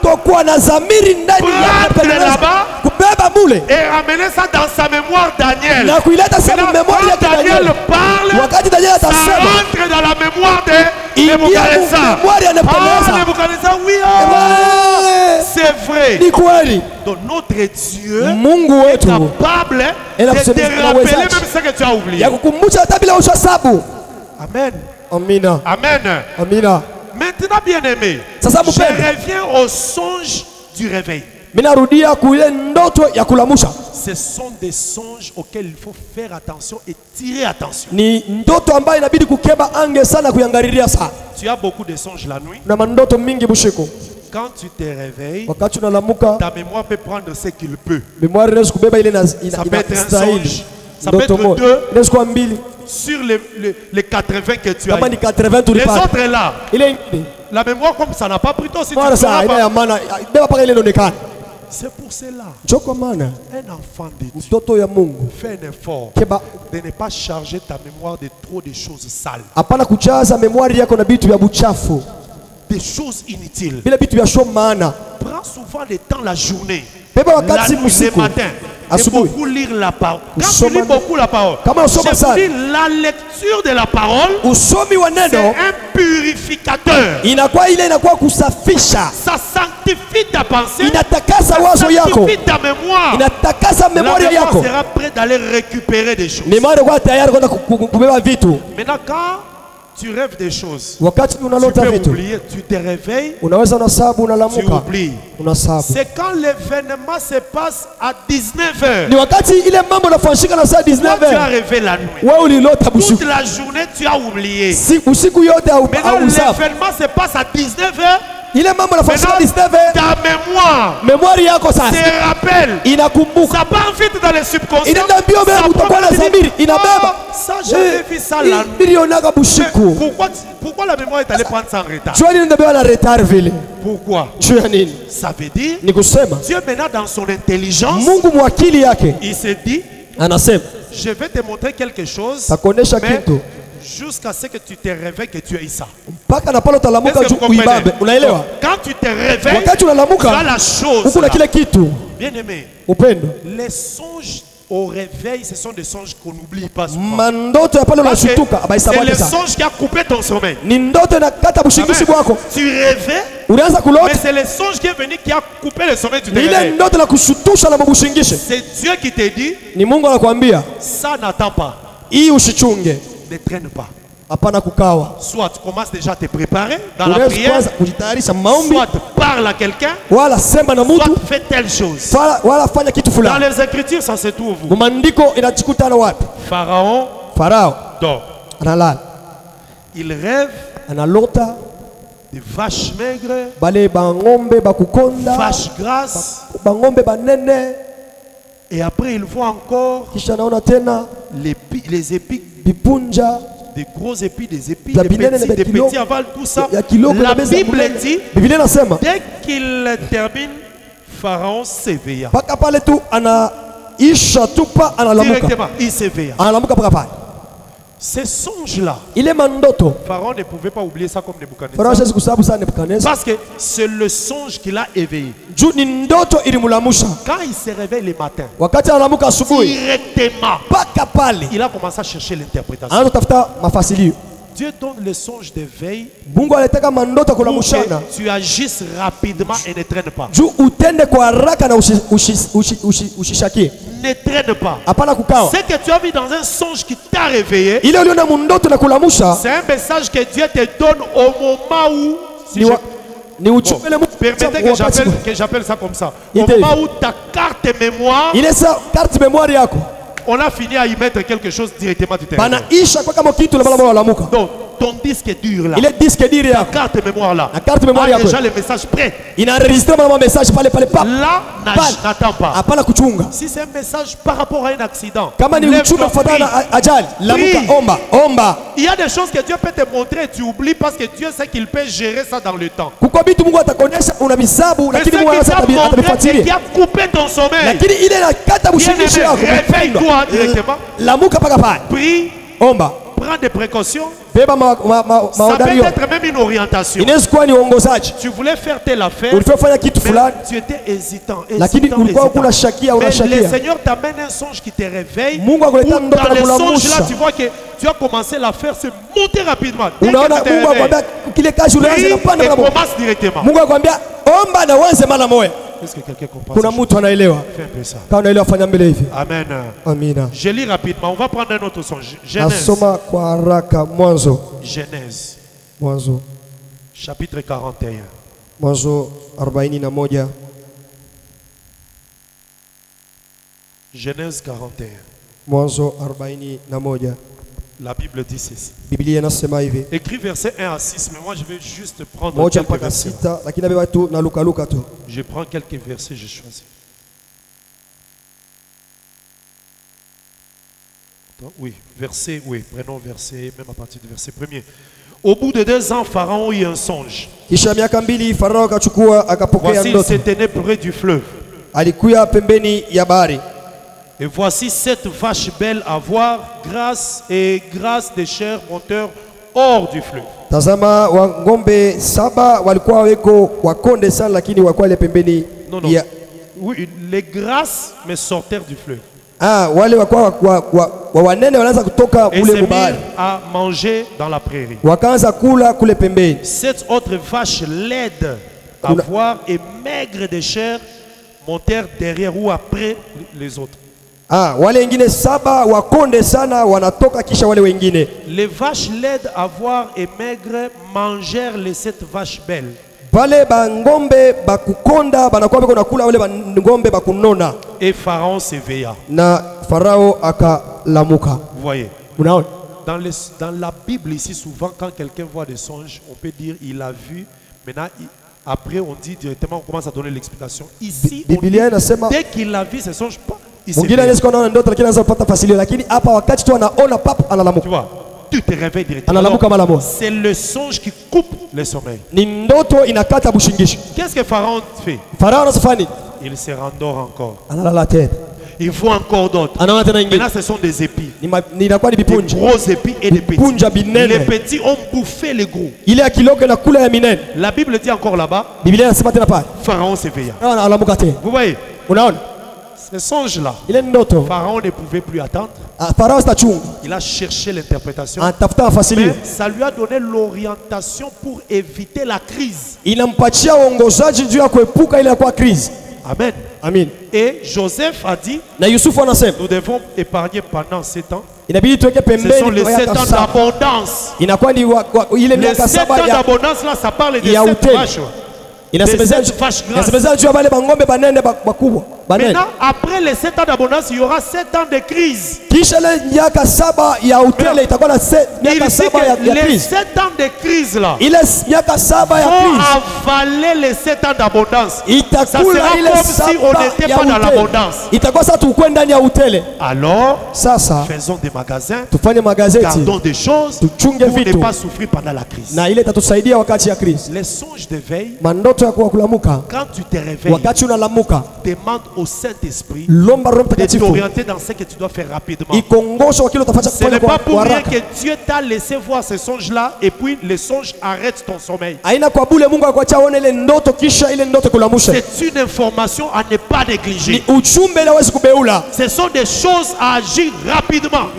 là-bas et ramener ça dans sa mémoire Daniel. Quand Daniel parle, ça rentre dans la mémoire de Nebuchadnezzar. Nebuchadnezzar, oui, c'est vrai. Donc notre Dieu est capable de te rappeler même ce que tu as oublié. Amen. Amina. Amen. Amina. Maintenant, bien-aimé, je reviens au songe du réveil. Ce sont des songes auxquels il faut faire attention et tirer attention. Tu as beaucoup de songes la nuit. Quand tu te réveilles, ta mémoire peut prendre ce qu'il peut. Ça peut être un songe, ça peut être deux sur les 80 que tu as. Les autres est là. La mémoire comme ça n'a pas pris toi si tu ne c'est pour cela, un enfant de Dieu fait un effort de ne pas charger ta mémoire de trop de choses sales, des choses inutiles. Prends souvent le temps la journée, la nuit, le matin, de beaucoup lire la parole. Quand tu lis beaucoup la parole, je dis la lecture de la parole, c'est un purificateur. Ça sanctifie ta pensée, ça sanctifie ta mémoire. La mémoire sera prête d'aller récupérer des choses. Maintenant, quand tu rêves des choses, tu peux oublier, tu te réveilles, tu oublies. C'est quand l'événement se passe à 19h. Toi, tu as rêvé la nuit. Toute la journée, tu as oublié. Maintenant, l'événement se passe à 19h. Ta mémoire se rappelle. Ça part vite dans le subconscient. Ça, j'avais vu ça la nuit. Pourquoi la mémoire est allée prendre ça en retard? Pourquoi? Ça veut dire Dieu maintenant dans son intelligence, il s'est dit, je vais te montrer quelque chose, mais jusqu'à ce que tu te réveilles que tu aies ça. Quand tu te réveilles, tu as la chose. Bien aimé, les songes au réveil, ce sont des songes qu'on n'oublie pas souvent. C'est le songe qui a coupé ton sommeil. Tu rêvais, mais c'est le songe qui est venu qui a coupé le sommeil du réveil. C'est Dieu qui te dit, ça n'attend pas. Ne traîne pas. Soit tu commences déjà à te préparer dans la prière, soit parle à quelqu'un, soit fais telle chose. Dans les Écritures, ça se trouve. Pharaon dort. Il rêve de vaches maigres, vaches grasses, et après il voit encore les épis, des gros épis, des épis, des petits avalent, tout ça. La Bible dit, dès qu'il termine, Pharaon s'éveilla. Directement, il s'éveilla. Ces songes-là, Pharaon ne pouvait pas oublier ça comme Nebuchadnezzar. Parce que c'est le songe qui l'a éveillé. Quand il se réveille le matin, directement, il a commencé à chercher l'interprétation. Dieu donne le songe de veille pour que tu agisses rapidement et ne traînes pas. Ne traîne pas. Ce que tu as vu dans un songe qui t'a réveillé, c'est un message que Dieu te donne au moment où... permettez que j'appelle ça comme ça. Au moment où ta carte mémoire, on a fini à y mettre quelque chose directement du terrain. Donc, ton disque dur là, ta carte mémoire là, a déjà le message prêt. Là, n'attends pas. Si c'est un message par rapport à un accident, il y a des choses que Dieu peut te montrer et tu oublies parce que Dieu sait qu'il peut gérer ça dans le temps. Mais ce qu'il t'a montré et qui a coupé ton sommeil, réveille-toi directement. Prie. Prends des précautions. Ça peut être même une orientation. Tu voulais faire telle affaire, mais tu étais hésitant. Mais le Seigneur t'amène un songe qui te réveille. Ou dans le songe là, tu vois que tu as commencé l'affaire, c'est monter rapidement. Dès que tu te réveilles, prie et commence directement. Est-ce que quelqu'un comprend? Kuna mtu anaelewa? Fais un peu ça. Kama unaelewa fanya mbele hivi. Amen. Amina. Je lis rapidement. On va prendre un autre son. Genèse. Nasoma kwa haraka Mwanzo. Genèse. Mwanzo. Chapitre 41. Mwanzo 41. Genèse 41. Mwanzo 41. La Bible dit ceci. Biblia inasema hivi. Écrit verset 1 à 6, mais moi je vais juste prendre quelques versets. Je prends quelques versets, je choisis. Oui, verset, oui, prenons verset, même à partir du verset 1er. Au bout de 2 ans, Pharaon eut un songe. Voici, il se tenait près du fleuve. Et voici 7 vaches belles à voir, grasses de chair monteurs hors du fleuve. Tazama ngombe 7 walikuwa weko wakonde sana lakini walikuwa ile pembeni. Non. Oui, les grasses mais sortirent du fleuve. Wale wanene wanaanza kutoka ule mbali. À manger dans la prairie. Wakaanza kula kule pembeni. 7 autres vaches laides à voir et maigres de chair montèrent derrière ou après les autres. Wale wengine 7 wakonde sana wanatoka kisha wale wengine. Les vaches laides à voir et maigres mangèrent les 7 vaches belles. Bale bangombe bakukonda banakuwa beko nakula wale bangombe bakunona. Et Pharaon s'éveilla. Na Farao akalamuka. Vous voyez? Unaona? Dans la Bible ici souvent quand quelqu'un voit des songes, on peut dire il a vu. Maintenant après on dit directement, on commence à donner l'explication. Ici on dit, dès qu'il a vu ces songes, il s'est réveillé. Tu vois, tu te réveilles directement. C'est le songe qui coupe le sommeil. Qu'est-ce que Pharaon fait? Il se rendort encore. Il faut encore d'autres. Maintenant ce sont des épis. Des gros épis et des petits. Les petits ont bouffé les gros. La Bible dit encore là-bas, Pharaon s'éveilla. Vous voyez? Ce songe-là, Pharaon ne pouvait plus attendre. Il a cherché l'interprétation. Mais ça lui a donné l'orientation pour éviter la crise. Amen. Amen. Et Joseph a dit, nous devons épargner pendant 7 ans. Ce sont les 7 ans d'abondance. Les 7 ans d'abondance là, ça parle des 7 vaches. Maintenant, après les 7 ans d'abondance, il y aura 7 ans de crise. Les 7 ans de crise là vont avaler les 7 ans d'abondance. Ça sera comme si on n'était pas dans l'abondance. Alors, faisons des magasins, gardons des choses pour ne pas souffrir pendant la crise. Les songes de veille, quand tu te réveilles, demande au Saint-Esprit de t'orienter dans ce que tu dois faire rapidement. Ce n'est pas pour rien que Dieu t'a laissé voir ce songe-là et puis le songe arrête ton sommeil. C'est une information à ne pas négliger. Ce sont des choses à agir rapidement.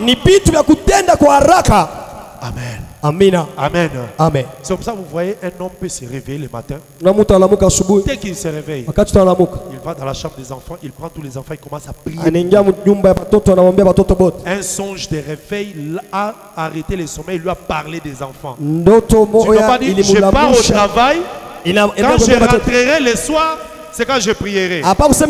Amen. Amina. Amen. Amen. C'est comme ça que vous voyez un homme peut se réveiller le matin. Dès qu'il se réveille, il va dans la chambre des enfants, il prend tous les enfants, il commence à prier. Un songe de réveil a arrêté le sommeil, il lui a parlé des enfants. Tu ne dois pas dire, je pars au travail, quand je rentrerai le soir, c'est quand je prierai. C'est comme ça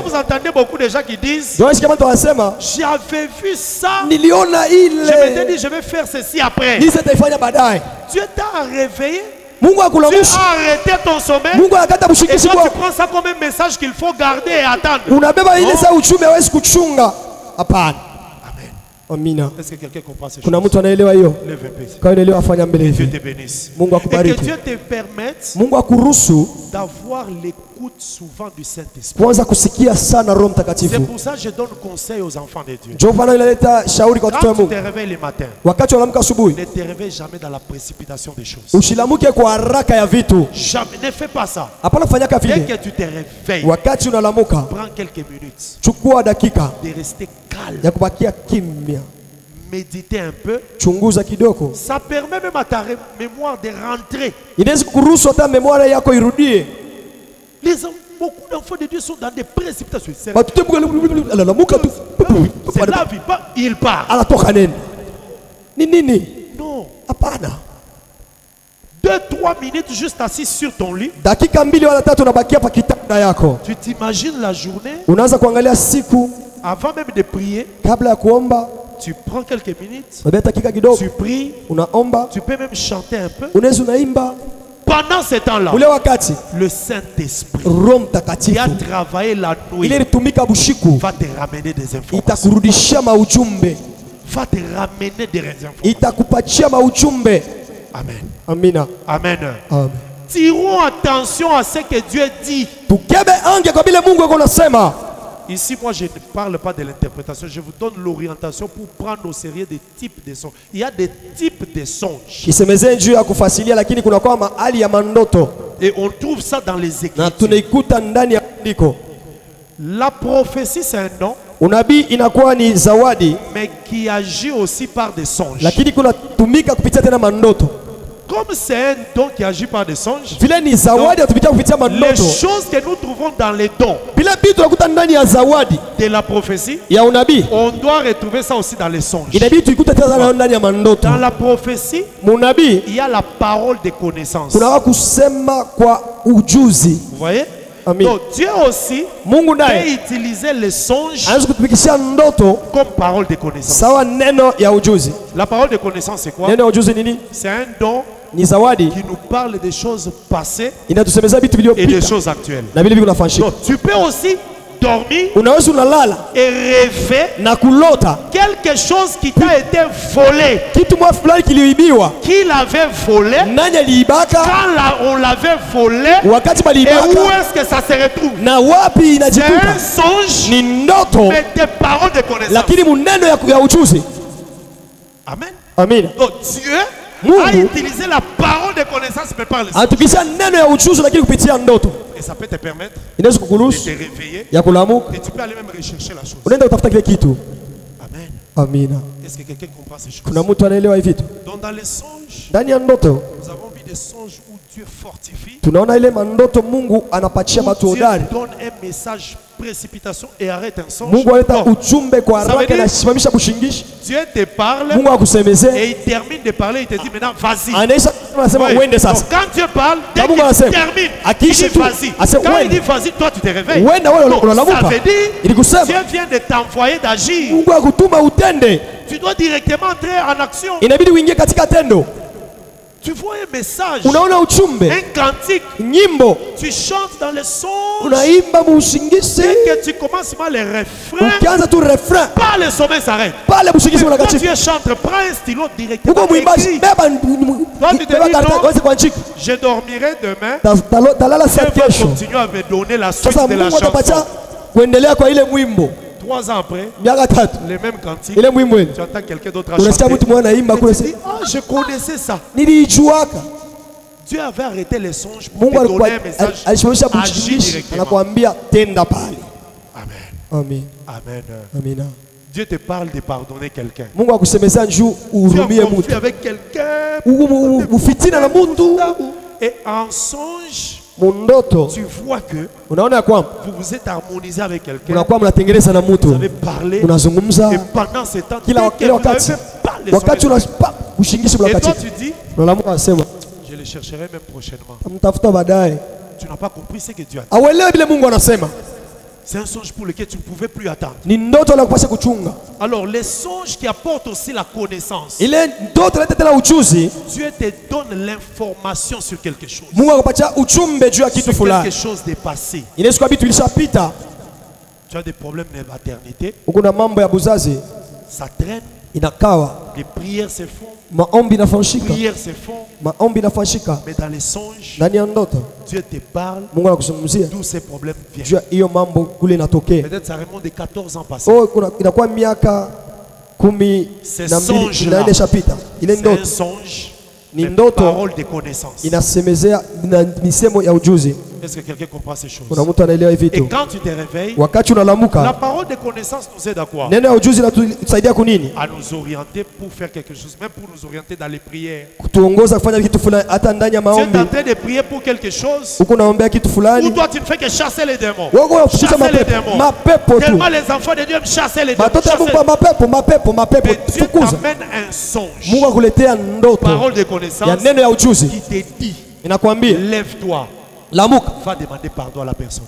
vous entendez beaucoup de gens qui disent, j'avais vu ça, je m'étais dit je vais faire ceci après. Dieu t'a réveillé, tu as arrêté ton sommeil, et toi tu prends ça comme un message qu'il faut garder et attendre. Amina. Est-ce que quelqu'un comprend ces choses? Lève un peu. Que Dieu te bénisse. Et que Dieu te permette d'avoir l'écoute souvent du Saint-Esprit. C'est pour ça que je donne conseil aux enfants de Dieu. Quand tu te réveilles le matin, ne te réveille jamais dans la précipitation des choses. Jamais, ne fais pas ça. Dès que tu te réveilles, prends quelques minutes de rester calme. Méditer un peu. Ça permet même à ta mémoire de rentrer. Beaucoup d'enfants de Dieu sont dans des précipitations. C'est la vie. Il part. Non. 2-3 minutes juste assis sur ton lit. Tu t'imagines la journée. Avant même de prier. Tu prends quelques minutes. Tu pries. Tu peux même chanter un peu. Pendant ce temps-là, le Saint-Esprit qui a travaillé la nuit va te ramener des informations. Va te ramener des informations. Amen. Amina. Amen. Amen. Tirons attention à ce que Dieu dit. Ici, moi, je ne parle pas de l'interprétation. Je vous donne l'orientation pour prendre au sérieux des types de songes. Il y a des types de songes. Et on trouve ça dans les Écritures. La prophétie, c'est un don. Mais qui agit aussi par des songes. Comme c'est un don qui agit par des songes, les choses que nous trouvons dans les dons de la prophétie, on doit retrouver ça aussi dans les songes. Dans la prophétie, il y a la parole de connaissance. Vous voyez? Donc Dieu aussi peut utiliser les songes comme parole de connaissance. La parole de connaissance, c'est quoi? C'est un don qui nous parle des choses passées et des choses actuelles. Donc, tu peux aussi dormir et rêver quelque chose qui t'a été volé, qu'il avait volé, quand on l'avait volé, et où est-ce que ça se retrouve? C'est un songe, mais des paroles de connaissance. Amen. Donc Dieu a utilisé la parole de connaissance, mais par le songe. Et ça peut te permettre de te réveiller. Et tu peux aller même rechercher la chose. Amen. Est-ce que quelqu'un comprend ces choses? Donc dans les songes, nous avons vu des songes où Dieu fortifie, où Dieu donne un message précipitation et arrête un songe. Dieu te parle et il termine de parler, il te dit maintenant vas-y. Donc quand Dieu parle, dès qu'il termine, il dit vas-y. Quand il dit vas-y, toi tu te réveilles. Donc, ça veut dire Dieu vient de t'envoyer d'agir. Tu dois directement entrer en action. Tu vois un message, un cantique, tu chantes dans le son. Dès que tu commences par les refrains, pas le sommet s'arrête. Quand tu chantes, prends un stylo directement. Écris. Toi tu te dis non, je dormirai demain. Dieu va continuer à me donner la suite de la chanson. 3 ans après, les mêmes cantiques, tu entends quelqu'un d'autre à chanter. Tu dis, ah, je connaissais ça. Dieu avait arrêté les songes pour te donner un message. Agis directement. Amen. Amen. Dieu te parle de pardonner quelqu'un. Tu as conflit avec quelqu'un. Et en songe, tu vois que vous vous êtes harmonisé avec quelqu'un. Vous avez parlé. Et pendant ce temps, et toi tu dis, je le chercherai même prochainement. Tu n'as pas compris ce que Dieu a dit. C'est un songe pour lequel tu ne pouvais plus attendre. Alors les songes qui apportent aussi la connaissance. Dieu te donne l'information sur quelque chose. Sur quelque chose de passé. Tu as des problèmes de maternité. Ça traîne. Les prières se font. Les prières se font. Mais dans les songes, Dieu te parle. D'où ces problèmes viennent. Peut-être ça remonte de 14 ans passés. C'est songe-là. C'est un songe. Une parole de connaissance. Est-ce que quelqu'un comprend ces choses? Et quand tu te réveilles, la parole de connaissance nous aide à quoi? À nous orienter pour faire quelque chose, même pour nous orienter dans les prières. Tu es en train de prier pour quelque chose, ou toi tu ne fais que chasser les démons. Chasser les démons. Tellement les enfants de Dieu aiment chasser les démons. Mais Dieu t'amène un songe. Parole de connaissance qui te dit, lève-toi. Va demander pardon à la personne.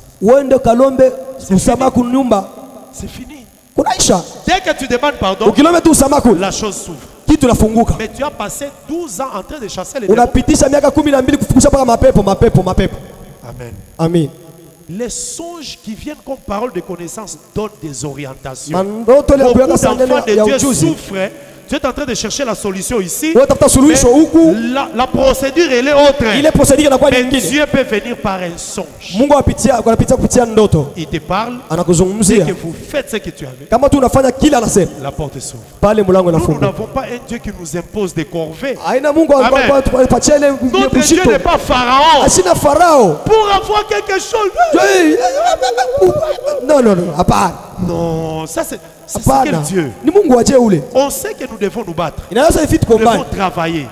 C'est fini. Dès que tu demandes pardon, la chose s'ouvre. Mais tu as passé 12 ans en train de chasser les démons. Amen. Amen. Les songes qui viennent comme parole de connaissance donnent des orientations. Beaucoup d'enfants de Dieu souffrent. Tu es en train de chercher la solution ici. La procédure, elle est autre. Mais Dieu peut venir par un songe. Il te parle. Dès que vous faites ce que tu avais, la porte s'ouvre. Nous n'avons pas un Dieu qui nous impose des corvées. Notre Dieu n'est pas Pharaon. Pour avoir quelque chose. Non, ça c'est quel Dieu? On sait que nous devons nous battre. Nous devons travailler.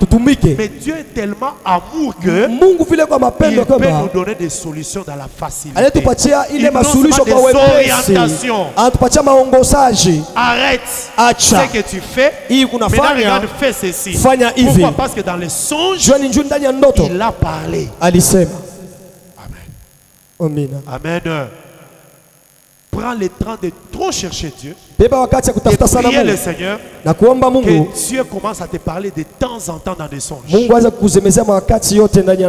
Mais Dieu est tellement amour que il peut nous donner des solutions dans la facilité. Il nous donne des orientations. Arrête ce que tu fais. Maintenant regarde, fais ceci. Pourquoi? Parce que dans les songes, il a parlé. Amen. Amen. Prends le temps de trop chercher Dieu. Et prier le Seigneur. Que Dieu commence à te parler de temps en temps dans des songes.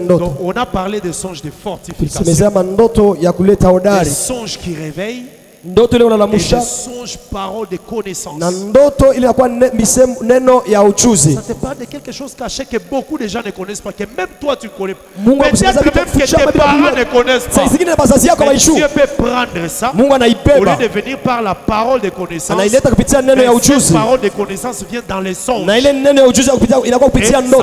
Donc on a parlé des songes de fortification. Des songes qui réveillent. Et des songes, paroles de connaissance. Ça te parle de quelque chose caché que beaucoup de gens ne connaissent pas, que même toi tu ne connais pas. Peut-être même que tes parents ne connaissent pas. Mais Dieu peut prendre ça au lieu de venir par la parole de connaissance. Mais cette parole de connaissance vient dans les songes. Et ça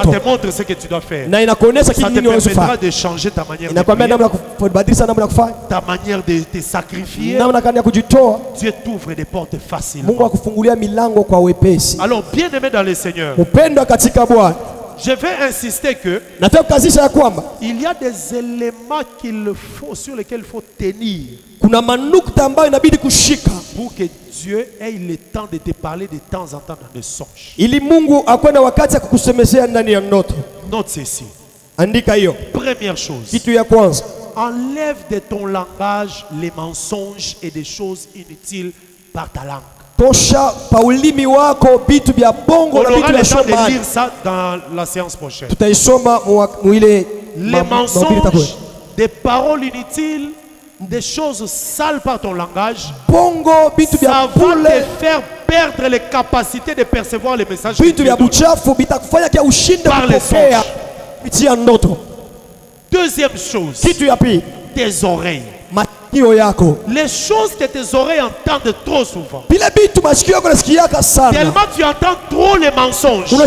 te montre ce que tu dois faire. Ça te permettra de changer ta manière de prier, ta manière de te sacrifier. Dieu t'ouvre des portes facilement. Alors, bien aimé dans le Seigneur, je vais insister que il y a des éléments sur lesquels il faut tenir pour que Dieu ait le temps de te parler de temps en temps dans des songes. Note ceci. Première chose. Enlève de ton langage les mensonges et des choses inutiles par ta langue. On aura le temps de lire ça dans la séance prochaine. Les mensonges, des paroles inutiles, des choses sales par ton langage, ça va te faire perdre les capacités de percevoir les messages que Dieu donne par les songes. Deuxième chose, tes oreilles. Les choses que tes oreilles entendent trop souvent. Tellement tu entends trop les mensonges. On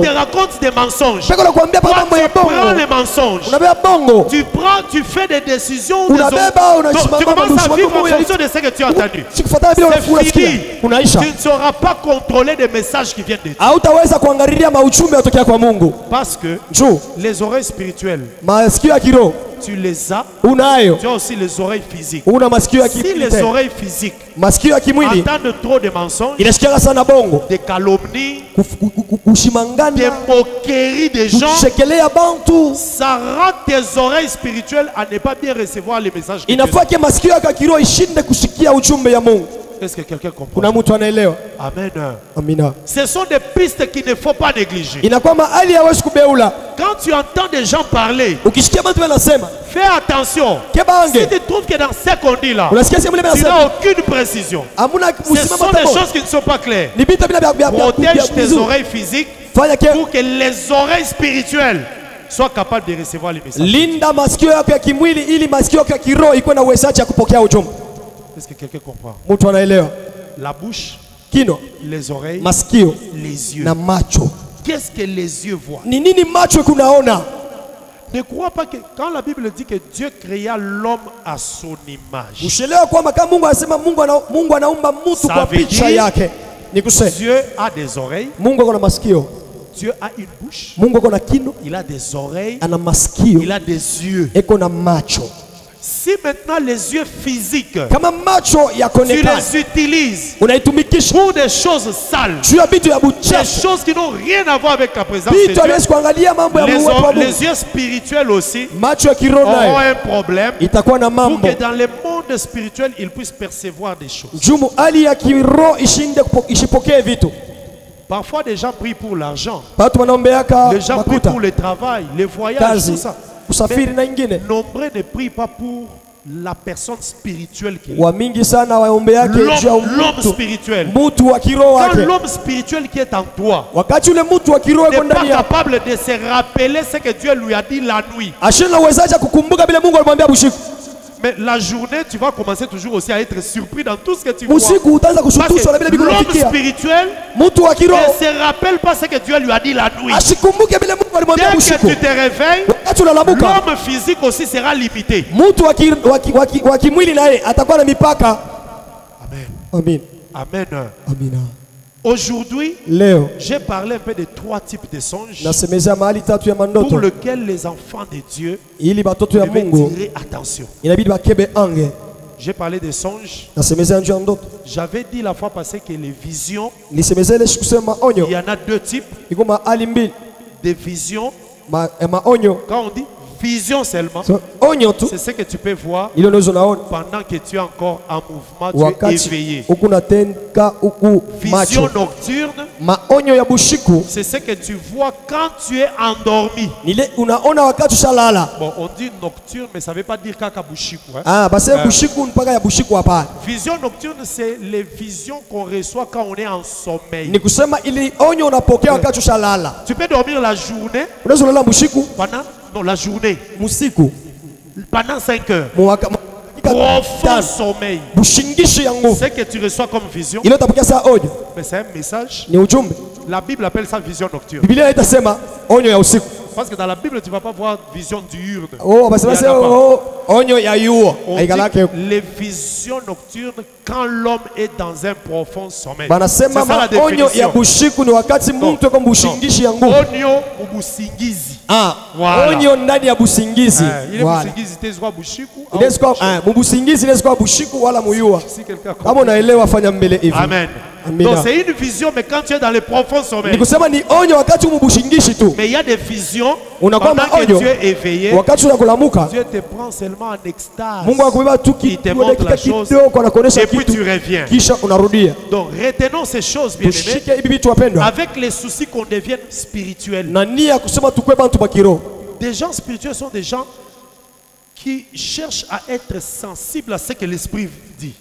te raconte des mensonges. Toi, tu prends les mensonges. Tu fais des décisions. Tu commences à vivre en fonction de ce que tu as entendu. C'est fini. Tu ne sauras pas contrôler des messages qui viennent de Dieu. Parce que les oreilles spirituelles, tu les as. Tu as aussi les oreilles physiques. Si les oreilles physiques entendent trop de mensonges, des calomnies, des moqueries des gens, ça rend tes oreilles spirituelles à ne pas bien recevoir les messages de Dieu. Est-ce que quelqu'un comprend? Amen. Amina. Ce sont des pistes qu'il ne faut pas négliger. Quand tu entends des gens parler, fais attention. Si tu trouves que dans ce qu'on dit là, tu n'as aucune précision, ce sont des choses qui ne sont pas claires. Protège tes oreilles physiques pour que les oreilles spirituelles soient capables de recevoir les messages. Est-ce que quelqu'un comprend? La bouche, les oreilles, les yeux. Qu'est-ce que les yeux voient? Ne crois pas que quand la Bible dit que Dieu créa l'homme à son image. Ça veut dire Dieu a des oreilles. Dieu a une bouche. Il a des oreilles. Il a des yeux. Si maintenant les yeux physiques, tu les utilises pour des choses sales, des choses qui n'ont rien à voir avec la présence de Dieu, les yeux spirituels aussi auront un problème pour que dans le monde spirituel, ils puissent percevoir des choses. Parfois, des gens prient pour l'argent, les gens prient pour le travail, les voyages, tout ça. Mais nombreux ne prient pas pour la personne spirituelle qui est. L'homme spirituel. Quand l'homme spirituel qui est en toi n'est pas capable de se rappeler ce que Dieu lui a dit la nuit. Mais la journée, tu vas commencer toujours aussi à être surpris dans tout ce que tu vois. Parce que l'homme spirituel ne se rappelle pas ce que Dieu lui a dit la nuit. Dès que tu te réveilles, l'homme physique aussi sera limité. Amen. Amen. Amen. Aujourd'hui, j'ai parlé un peu de 3 types de songes pour lesquels les enfants de Dieu devaient tirer attention. J'ai parlé des songes. J'avais dit la fois passée que les visions, il y en a 2 types. Des visions, quand on dit vision seulement, c'est ce que tu peux voir pendant que tu es encore en mouvement, tu es éveillé. Vision nocturne, c'est ce que tu vois quand tu es endormi. Bon, on dit nocturne, mais ça ne veut pas dire kakabushiku. Vision nocturne, c'est les visions qu'on reçoit quand on est en sommeil. Tu peux dormir la journée pendant la journée. Pendant 5 heures. Profond sommeil. Ce que tu reçois comme vision, mais c'est un message. La Bible appelle ça vision nocturne. Parce que dans la Bible, tu ne vas pas voir vision diurne. On dit les visions nocturnes quand l'homme est dans un profond sommeil. C'est ça la définition. Onyo ou busingizi. Voilà. Il est busingizi, tu vois bushiku. Amen. Donc c'est une vision, mais quand tu es dans le profond sommeil. Mais il y a des visions pendant que tu es éveillé. Dieu te prend seulement en extase. Il te montre la chose et puis tu reviens. Donc retenons ces choses, bien-aimés, avec les soucis qu'on devienne spirituels. Des gens spirituels sont des gens qui cherchent à être sensibles à ce que l'esprit dit.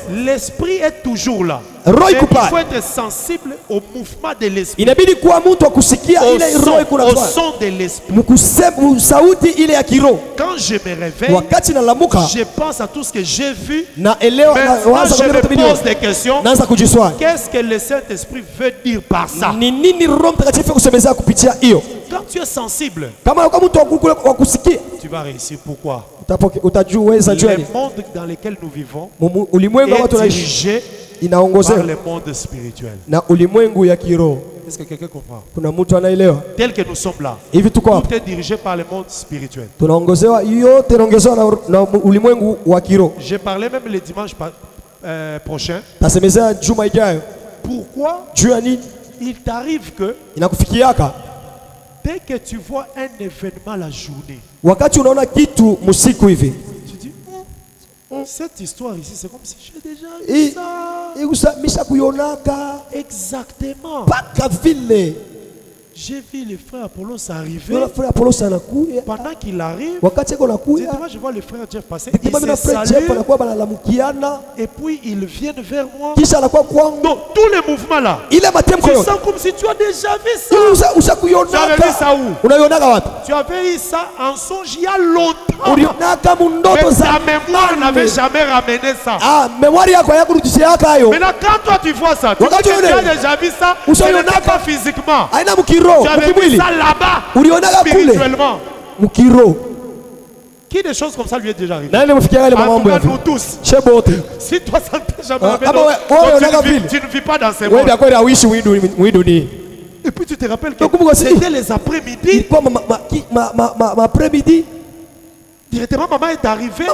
L'esprit est toujours là. Il faut être sensible au mouvement de l'esprit, au son de l'esprit. Quand je me réveille, je pense à tout ce que j'ai vu. Maintenant je me pose des questions. Qu'est-ce que le Saint-Esprit veut dire par ça? Quand tu es sensible, tu vas réussir. Pourquoi? Le monde dans lequel nous vivons est dirigé par le monde spirituel. Est-ce que quelqu'un comprend? Tel que nous sommes là, tout est dirigé par le monde spirituel. J'ai parlé même le dimanche prochain. Pourquoi il t'arrive que dès que tu vois un événement la journée, tu dis, cette histoire ici, c'est comme si j'ai déjà vu ça. Exactement. J'ai vu le frère Apollos arriver. Pendant qu'il arrive, moi je vois le frère Jeff passer. Il se salue. Et puis ils viennent vers moi. Donc tous les mouvements là, tu sens comme si tu as déjà vu ça. Tu avais vu ça où? Tu avais eu ça en songe il y a longtemps. Mais ta mémoire n'avait jamais ramené ça. Maintenant quand toi tu vois ça, tu as déjà vu ça. Ce n'est pas physiquement. Mukiro, tu avais vu ça là-bas, spirituellement. Mukiro. Qui des choses comme ça lui est déjà arrivé? Nous tous. Si toi ça ne t'est jamais arrivé, tu ne vis pas dans ces mondes. Et puis tu te rappelles que c'était les après-midi. Directement, maman est arrivée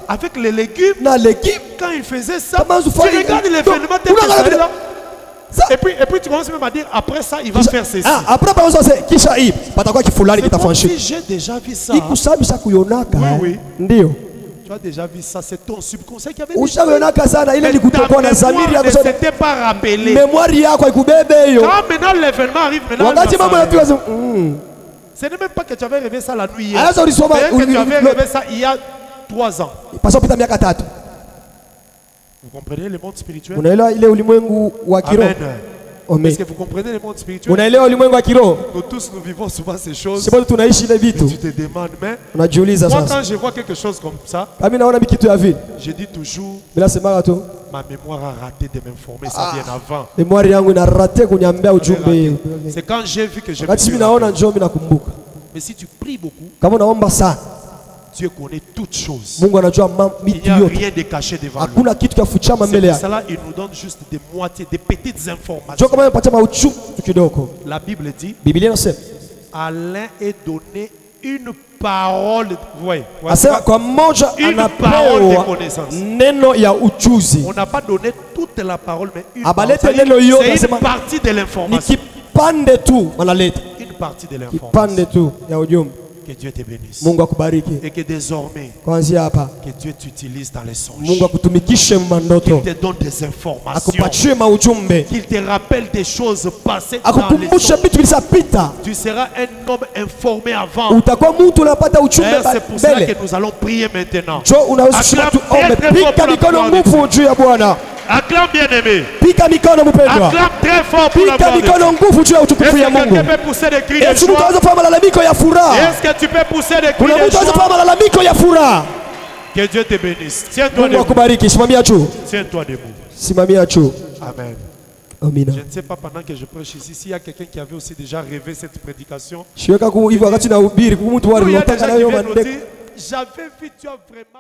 avec les légumes. Quand il faisait ça, tu regardes l'événement tel que ça est là. Et puis tu commences même à dire, après ça, il va faire ceci. Après, si j'ai déjà vu ça. Oui. Tu as déjà vu ça, c'est ton subconscient qui avait dit ça. Ne s'était pas rappelé. Quand maintenant l'événement arrive, ce n'est même pas que tu avais rêvé ça la nuit hier. C'est que tu avais rêvé ça il y a 3 ans. Vous comprenez le monde spirituel? Amen. Est-ce que vous comprenez le monde spirituel? Nous tous, nous vivons souvent ces choses. Et tu te demandes, mais moi quand je vois quelque chose comme ça, je dis toujours, ma mémoire a raté de m'informer ça bien avant. C'est quand j'ai vu que je me suis rappelé. Mais si tu pries beaucoup, Dieu connaît toutes choses. Il n'y a rien de caché devant lui. C'est pour cela qu'il nous donne juste des moitiés, des petites informations. La Bible dit, à l'un est donné une parole. Une parole de connaissance. On n'a pas donné toute la parole, mais une parole. C'est une partie de l'information. Une partie de l'information. Que Dieu te bénisse. Et que désormais, que Dieu t'utilise dans les songes. Qu'il te donne des informations. Qu'il te rappelle des choses passées dans les songes. Tu seras un homme informé avant. C'est pour cela que nous allons prier maintenant. Acclame bien aimé. Acclame très fort pour la gloire de Dieu. Est-ce que quelqu'un peut pousser des cris de joie? Est-ce que tu peux pousser des cris de joie? Que Dieu te bénisse. Tiens-toi debout. Tiens-toi debout. Amen. Je ne sais pas pendant que je prêche ici s'il y a quelqu'un qui avait aussi déjà rêvé cette prédication. Il y a des gens qui viennent nous dire, j'avais vu, tu as vraiment